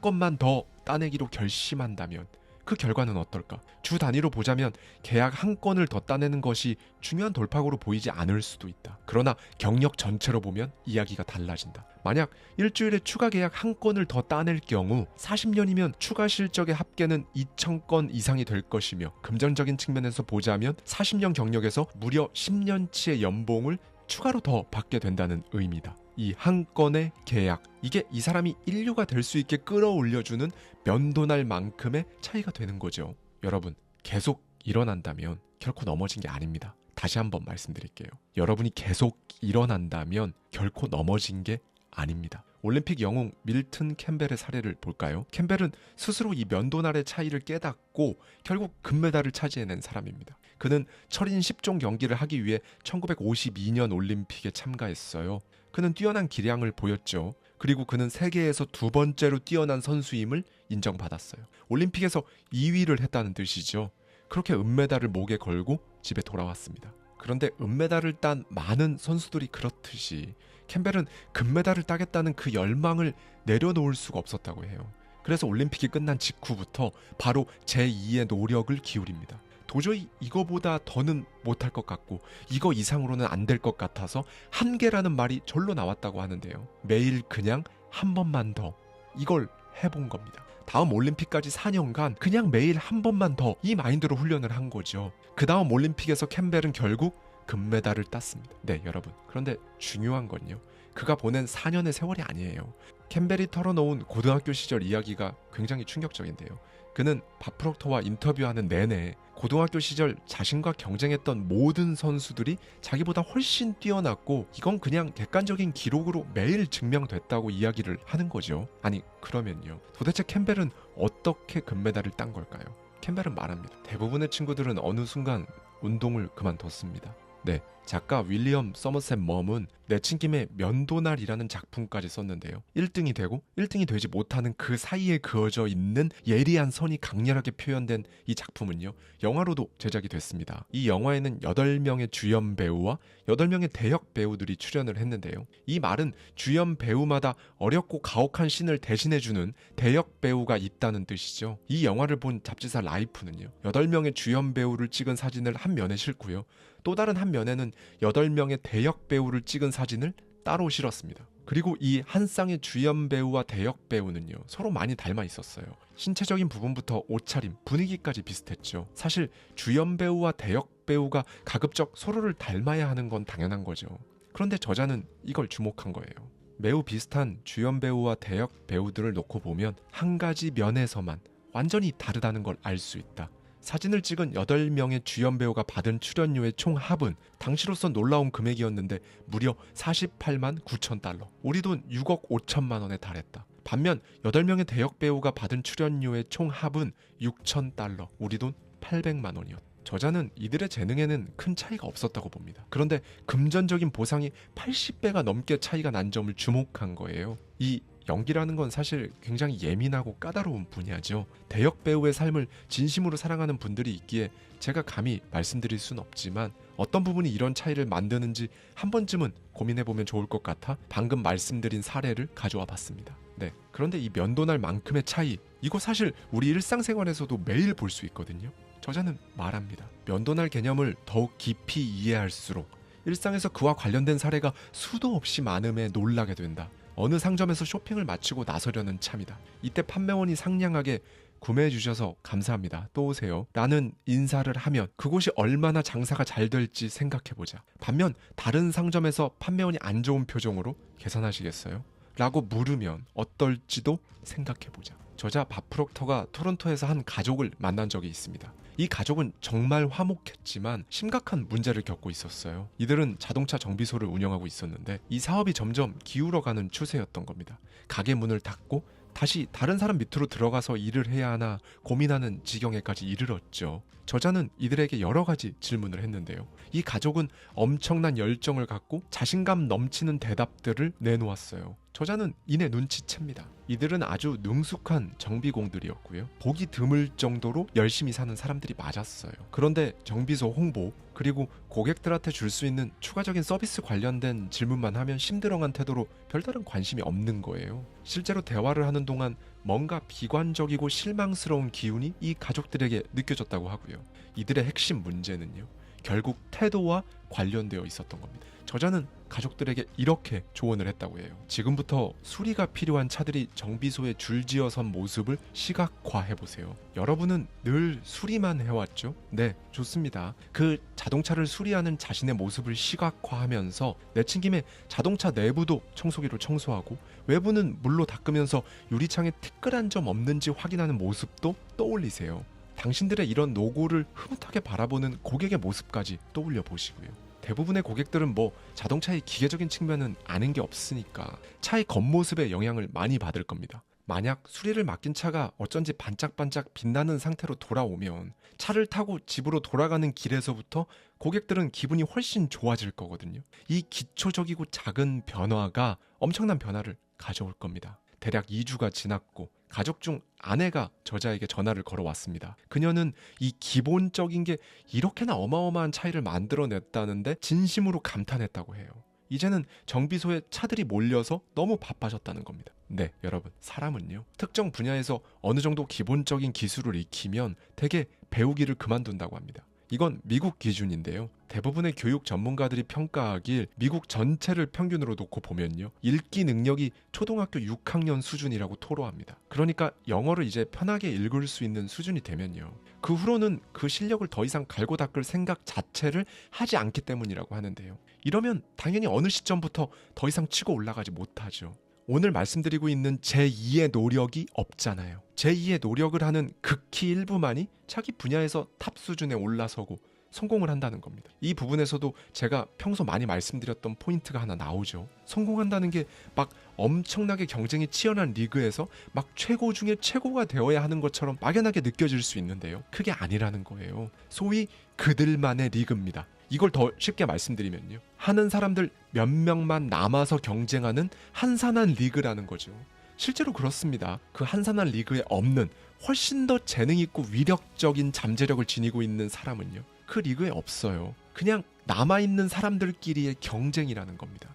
건만 더 따내기로 결심한다면 그 결과는 어떨까? 주 단위로 보자면 계약 한 건을 더 따내는 것이 중요한 돌파구로 보이지 않을 수도 있다. 그러나 경력 전체로 보면 이야기가 달라진다. 만약 일주일에 추가 계약 한 건을 더 따낼 경우 40년이면 추가 실적의 합계는 2,000건 이상이 될 것이며 금전적인 측면에서 보자면 40년 경력에서 무려 10년치의 연봉을 추가로 더 받게 된다는 의미다. 이 한 건의 계약, 이게 이 사람이 인류가 될 수 있게 끌어올려주는 면도날 만큼의 차이가 되는 거죠. 여러분, 계속 일어난다면 결코 넘어진 게 아닙니다. 다시 한번 말씀드릴게요. 여러분이 계속 일어난다면 결코 넘어진 게 아닙니다. 올림픽 영웅 밀튼 캠벨의 사례를 볼까요? 캠벨은 스스로 이 면도날의 차이를 깨닫고 결국 금메달을 차지해낸 사람입니다. 그는 철인 10종 경기를 하기 위해 1952년 올림픽에 참가했어요. 그는 뛰어난 기량을 보였죠. 그리고 그는 세계에서 2번째로 뛰어난 선수임을 인정받았어요. 올림픽에서 2위를 했다는 뜻이죠. 그렇게 은메달을 목에 걸고 집에 돌아왔습니다. 그런데 은메달을 딴 많은 선수들이 그렇듯이 캠벨은 금메달을 따겠다는 그 열망을 내려놓을 수가 없었다고 해요. 그래서 올림픽이 끝난 직후부터 바로 제2의 노력을 기울입니다. 도저히 이거보다 더는 못할 것 같고 이거 이상으로는 안 될 것 같아서 한계라는 말이 절로 나왔다고 하는데요. 매일 그냥 한 번만 더 이걸 해본 겁니다. 다음 올림픽까지 4년간 그냥 매일 한 번만 더 이 마인드로 훈련을 한 거죠. 그 다음 올림픽에서 캠벨은 결국 금메달을 땄습니다. 네, 여러분. 그런데 중요한 건요. 그가 보낸 4년의 세월이 아니에요. 캠벨이 털어놓은 고등학교 시절 이야기가 굉장히 충격적인데요. 그는 밥 프록터와 인터뷰하는 내내 고등학교 시절 자신과 경쟁했던 모든 선수들이 자기보다 훨씬 뛰어났고 이건 그냥 객관적인 기록으로 매일 증명됐다고 이야기를 하는 거죠. 아니, 그러면요. 도대체 캠벨은 어떻게 금메달을 딴 걸까요? 캠벨은 말합니다. 대부분의 친구들은 어느 순간 운동을 그만뒀습니다. 네, 작가 윌리엄 서머셋 멈은 내친김에 면도날이라는 작품까지 썼는데요. 1등이 되고 1등이 되지 못하는 그 사이에 그어져 있는 예리한 선이 강렬하게 표현된 이 작품은요. 영화로도 제작이 됐습니다. 이 영화에는 8명의 주연 배우와 8명의 대역 배우들이 출연을 했는데요. 이 말은 주연 배우마다 어렵고 가혹한 씬을 대신해주는 대역 배우가 있다는 뜻이죠. 이 영화를 본 잡지사 라이프는요. 8명의 주연 배우를 찍은 사진을 한 면에 싣고요. 또 다른 한 면에는 8명의 대역 배우를 찍은 사진을 따로 실었습니다. 그리고 이 한 쌍의 주연 배우와 대역 배우는요. 서로 많이 닮아 있었어요. 신체적인 부분부터 옷차림, 분위기까지 비슷했죠. 사실 주연 배우와 대역 배우가 가급적 서로를 닮아야 하는 건 당연한 거죠. 그런데 저자는 이걸 주목한 거예요. 매우 비슷한 주연 배우와 대역 배우들을 놓고 보면 한 가지 면에서만 완전히 다르다는 걸 알 수 있다. 사진을 찍은 8명의 주연 배우가 받은 출연료의 총 합은 당시로서 놀라운 금액이었는데 무려 48만 9천 달러. 우리 돈 6억 5천만 원에 달했다. 반면 8명의 대역 배우가 받은 출연료의 총 합은 6천 달러. 우리 돈 800만 원이었다. 저자는 이들의 재능에는 큰 차이가 없었다고 봅니다. 그런데 금전적인 보상이 80배가 넘게 차이가 난 점을 주목한 거예요. 이 연기라는 건 사실 굉장히 예민하고 까다로운 분야죠. 대역 배우의 삶을 진심으로 사랑하는 분들이 있기에 제가 감히 말씀드릴 순 없지만 어떤 부분이 이런 차이를 만드는지 한 번쯤은 고민해보면 좋을 것 같아 방금 말씀드린 사례를 가져와 봤습니다. 네, 그런데 이 면도날만큼의 차이, 이거 사실 우리 일상생활에서도 매일 볼 수 있거든요. 저자는 말합니다. 면도날 개념을 더욱 깊이 이해할수록 일상에서 그와 관련된 사례가 수도 없이 많음에 놀라게 된다. 어느 상점에서 쇼핑을 마치고 나서려는 참이다. 이때 판매원이 상냥하게 구매해 주셔서 감사합니다. 또 오세요. 라는 인사를 하면 그곳이 얼마나 장사가 잘 될지 생각해보자. 반면 다른 상점에서 판매원이 안 좋은 표정으로 계산하시겠어요? 라고 물으면 어떨지도 생각해보자. 저자 밥 프록터가 토론토에서 한 가족을 만난 적이 있습니다. 이 가족은 정말 화목했지만 심각한 문제를 겪고 있었어요. 이들은 자동차 정비소를 운영하고 있었는데 이 사업이 점점 기울어가는 추세였던 겁니다. 가게 문을 닫고 다시 다른 사람 밑으로 들어가서 일을 해야 하나 고민하는 지경에까지 이르렀죠. 저자는 이들에게 여러 가지 질문을 했는데요. 이 가족은 엄청난 열정을 갖고 자신감 넘치는 대답들을 내놓았어요. 저자는 이내 눈치챕니다. 이들은 아주 능숙한 정비공들이었고요. 보기 드물 정도로 열심히 사는 사람들이 맞았어요. 그런데 정비소 홍보 그리고 고객들한테 줄 수 있는 추가적인 서비스 관련된 질문만 하면 심드렁한 태도로 별다른 관심이 없는 거예요. 실제로 대화를 하는 동안 뭔가 비관적이고 실망스러운 기운이 이 가족들에게 느껴졌다고 하고요. 이들의 핵심 문제는요, 결국 태도와 관련되어 있었던 겁니다. 저자는 가족들에게 이렇게 조언을 했다고 해요. 지금부터 수리가 필요한 차들이 정비소에 줄지어 선 모습을 시각화해보세요. 여러분은 늘 수리만 해왔죠? 네, 좋습니다. 그 자동차를 수리하는 자신의 모습을 시각화하면서 내친김에 자동차 내부도 청소기로 청소하고 외부는 물로 닦으면서 유리창에 티끌한 점 없는지 확인하는 모습도 떠올리세요. 당신들의 이런 노고를 흐뭇하게 바라보는 고객의 모습까지 떠올려 보시고요. 대부분의 고객들은 자동차의 기계적인 측면은 아는 게 없으니까 차의 겉모습에 영향을 많이 받을 겁니다. 만약 수리를 맡긴 차가 어쩐지 반짝반짝 빛나는 상태로 돌아오면 차를 타고 집으로 돌아가는 길에서부터 고객들은 기분이 훨씬 좋아질 거거든요. 이 기초적이고 작은 변화가 엄청난 변화를 가져올 겁니다. 대략 2주가 지났고 가족 중 아내가 저자에게 전화를 걸어왔습니다. 그녀는 이 기본적인 게 이렇게나 어마어마한 차이를 만들어냈다는데 진심으로 감탄했다고 해요. 이제는 정비소에 차들이 몰려서 너무 바빠졌다는 겁니다. 네, 여러분, 사람은요, 특정 분야에서 어느 정도 기본적인 기술을 익히면 대개 배우기를 그만둔다고 합니다. 이건 미국 기준인데요. 대부분의 교육 전문가들이 평가하길 미국 전체를 평균으로 놓고 보면요, 읽기 능력이 초등학교 6학년 수준이라고 토로합니다. 그러니까 영어를 이제 편하게 읽을 수 있는 수준이 되면요, 그 후로는 그 실력을 더 이상 갈고 닦을 생각 자체를 하지 않기 때문이라고 하는데요. 이러면 당연히 어느 시점부터 더 이상 치고 올라가지 못하죠. 오늘 말씀드리고 있는 제2의 노력이 없잖아요. 제2의 노력을 하는 극히 일부만이 자기 분야에서 탑 수준에 올라서고 성공을 한다는 겁니다. 이 부분에서도 제가 평소 많이 말씀드렸던 포인트가 하나 나오죠. 성공한다는 게 막 엄청나게 경쟁이 치열한 리그에서 막 최고 중에 최고가 되어야 하는 것처럼 막연하게 느껴질 수 있는데요. 그게 아니라는 거예요. 소위 그들만의 리그입니다. 이걸 더 쉽게 말씀드리면요, 하는 사람들 몇 명만 남아서 경쟁하는 한산한 리그라는 거죠. 실제로 그렇습니다. 그 한산한 리그에 없는 훨씬 더 재능 있고 위력적인 잠재력을 지니고 있는 사람은요, 그 리그에 없어요. 그냥 남아있는 사람들끼리의 경쟁이라는 겁니다.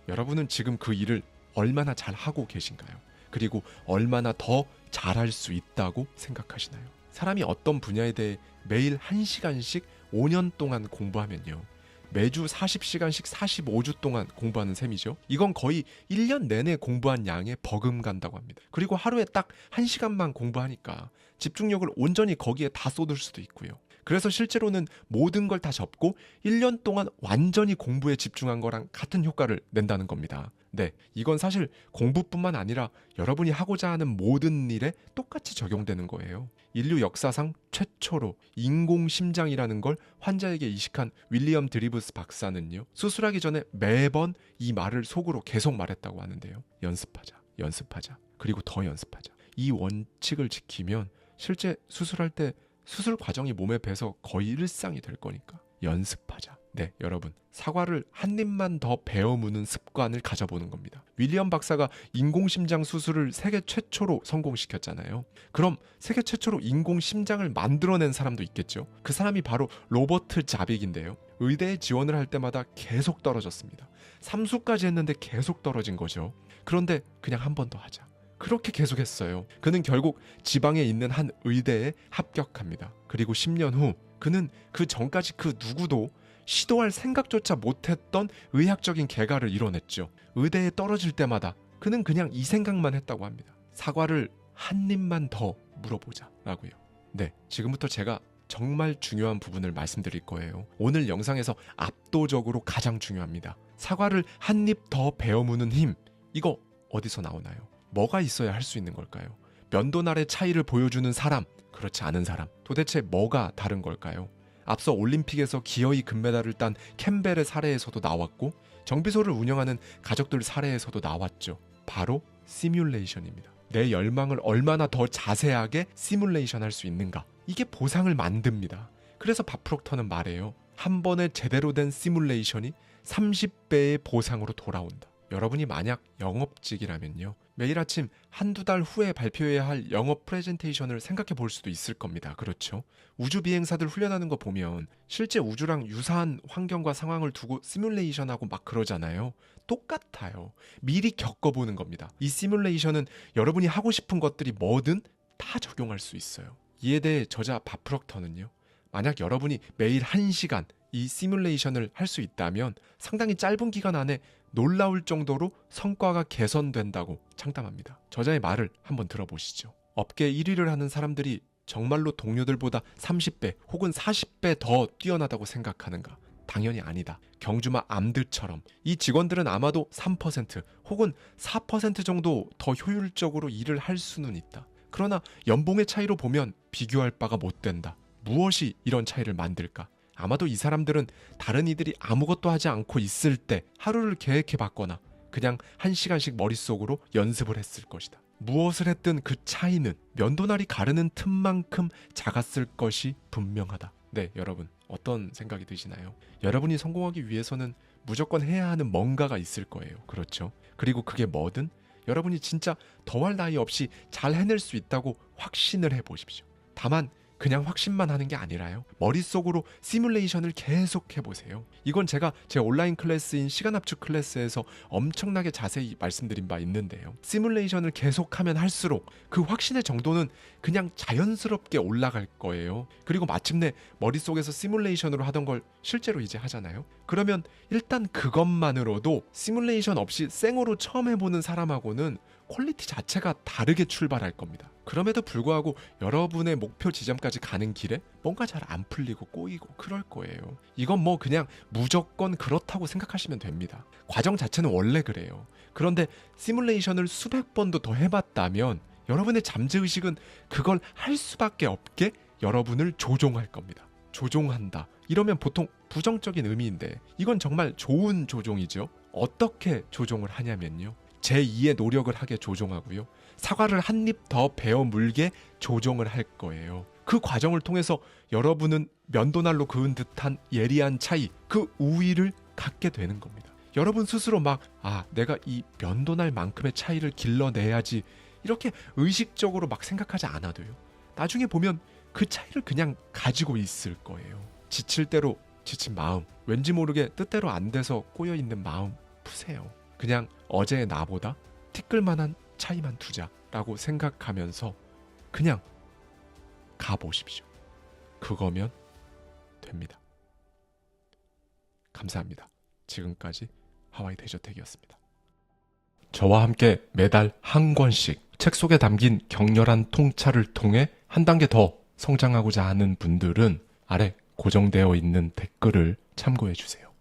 여러분은 지금 그 일을 얼마나 잘하고 계신가요? 그리고 얼마나 더 잘할 수 있다고 생각하시나요? 사람이 어떤 분야에 대해 매일 1시간씩 5년 동안 공부하면요, 매주 40시간씩 45주 동안 공부하는 셈이죠. 이건 거의 1년 내내 공부한 양에 버금간다고 합니다. 그리고 하루에 딱 1시간만 공부하니까 집중력을 온전히 거기에 다 쏟을 수도 있고요. 그래서 실제로는 모든 걸 다 접고 1년 동안 완전히 공부에 집중한 거랑 같은 효과를 낸다는 겁니다. 네, 이건 사실 공부뿐만 아니라 여러분이 하고자 하는 모든 일에 똑같이 적용되는 거예요. 인류 역사상 최초로 인공심장이라는 걸 환자에게 이식한 윌리엄 드리브스 박사는요, 수술하기 전에 매번 이 말을 속으로 계속 말했다고 하는데요. 연습하자. 그리고 더 연습하자. 이 원칙을 지키면 실제 수술할 때 수술 과정이 몸에 배서 거의 일상이 될 거니까 연습하자. 네, 여러분, 사과를 한 입만 더 베어 무는 습관을 가져보는 겁니다. 윌리엄 박사가 인공심장 수술을 세계 최초로 성공시켰잖아요. 그럼 세계 최초로 인공심장을 만들어낸 사람도 있겠죠. 그 사람이 바로 로버트 자빅인데요. 의대에 지원을 할 때마다 계속 떨어졌습니다. 3수까지 했는데 계속 떨어진 거죠. 그런데 그냥 한 번 더 하자. 그렇게 계속했어요. 그는 결국 지방에 있는 한 의대에 합격합니다. 그리고 10년 후 그는 그 전까지 그 누구도 시도할 생각조차 못했던 의학적인 개가를 이뤄냈죠. 의대에 떨어질 때마다 그는 그냥 이 생각만 했다고 합니다. 사과를 한 입만 더 물어보자 라고요. 네, 지금부터 제가 정말 중요한 부분을 말씀드릴 거예요. 오늘 영상에서 압도적으로 가장 중요합니다. 사과를 한 입 더 베어 무는 힘, 이거 어디서 나오나요? 뭐가 있어야 할 수 있는 걸까요? 면도날의 차이를 보여주는 사람, 그렇지 않은 사람, 도대체 뭐가 다른 걸까요? 앞서 올림픽에서 기어이 금메달을 딴 캠벨의 사례에서도 나왔고 정비소를 운영하는 가족들 사례에서도 나왔죠. 바로 시뮬레이션입니다. 내 열망을 얼마나 더 자세하게 시뮬레이션 할 수 있는가, 이게 보상을 만듭니다. 그래서 밥 프록터는 말해요. 한 번에 제대로 된 시뮬레이션이 30배의 보상으로 돌아온다. 여러분이 만약 영업직이라면요. 매일 아침 한두 달 후에 발표해야 할 영업 프레젠테이션을 생각해 볼 수도 있을 겁니다. 그렇죠? 우주 비행사들 훈련하는 거 보면 실제 우주랑 유사한 환경과 상황을 두고 시뮬레이션하고 막 그러잖아요. 똑같아요. 미리 겪어보는 겁니다. 이 시뮬레이션은 여러분이 하고 싶은 것들이 뭐든 다 적용할 수 있어요. 이에 대해 저자 밥 프록터는요. 만약 여러분이 매일 1시간 이 시뮬레이션을 할 수 있다면 상당히 짧은 기간 안에 놀라울 정도로 성과가 개선된다고 장담합니다. 저자의 말을 한번 들어보시죠. 업계 1위를 하는 사람들이 정말로 동료들보다 30배 혹은 40배 더 뛰어나다고 생각하는가? 당연히 아니다. 경주마 암드처럼 이 직원들은 아마도 3% 혹은 4% 정도 더 효율적으로 일을 할 수는 있다. 그러나 연봉의 차이로 보면 비교할 바가 못 된다. 무엇이 이런 차이를 만들까? 아마도 이 사람들은 다른 이들이 아무것도 하지 않고 있을 때 하루를 계획해 봤거나 그냥 1시간씩 머릿속으로 연습을 했을 것이다. 무엇을 했든 그 차이는 면도날이 가르는 틈만큼 작았을 것이 분명하다. 네, 여러분 어떤 생각이 드시나요? 여러분이 성공하기 위해서는 무조건 해야 하는 뭔가가 있을 거예요. 그렇죠? 그리고 그게 뭐든 여러분이 진짜 더할 나위 없이 잘 해낼 수 있다고 확신을 해보십시오. 다만 그냥 확신만 하는 게 아니라요. 머릿속으로 시뮬레이션을 계속 해보세요. 이건 제가 제 온라인 클래스인 시간압축 클래스에서 엄청나게 자세히 말씀드린 바 있는데요. 시뮬레이션을 계속하면 할수록 그 확신의 정도는 그냥 자연스럽게 올라갈 거예요. 그리고 마침내 머릿속에서 시뮬레이션으로 하던 걸 실제로 이제 하잖아요. 그러면 일단 그것만으로도 시뮬레이션 없이 생으로 처음 해보는 사람하고는 퀄리티 자체가 다르게 출발할 겁니다. 그럼에도 불구하고 여러분의 목표 지점까지 가는 길에 뭔가 잘 안 풀리고 꼬이고 그럴 거예요. 이건 뭐 그냥 무조건 그렇다고 생각하시면 됩니다. 과정 자체는 원래 그래요. 그런데 시뮬레이션을 수백 번도 더 해봤다면 여러분의 잠재의식은 그걸 할 수밖에 없게 여러분을 조종할 겁니다. 조종한다. 이러면 보통 부정적인 의미인데 이건 정말 좋은 조종이죠. 어떻게 조종을 하냐면요. 제2의 노력을 하게 조종하고요. 사과를 한 입 더 베어 물게 조종을 할 거예요. 그 과정을 통해서 여러분은 면도날로 그은 듯한 예리한 차이, 그 우위를 갖게 되는 겁니다. 여러분 스스로 내가 이 면도날만큼의 차이를 길러내야지 이렇게 의식적으로 막 생각하지 않아도요. 나중에 보면 그 차이를 그냥 가지고 있을 거예요. 지칠 대로 지친 마음, 왠지 모르게 뜻대로 안 돼서 꼬여있는 마음 푸세요. 그냥 어제의 나보다 티끌만한 차이만 두자라고 생각하면서 그냥 가보십시오. 그거면 됩니다. 감사합니다. 지금까지 하와이 대저택이었습니다. 저와 함께 매달 한 권씩 책 속에 담긴 격렬한 통찰을 통해 한 단계 더 성장하고자 하는 분들은 아래 고정되어 있는 댓글을 참고해 주세요.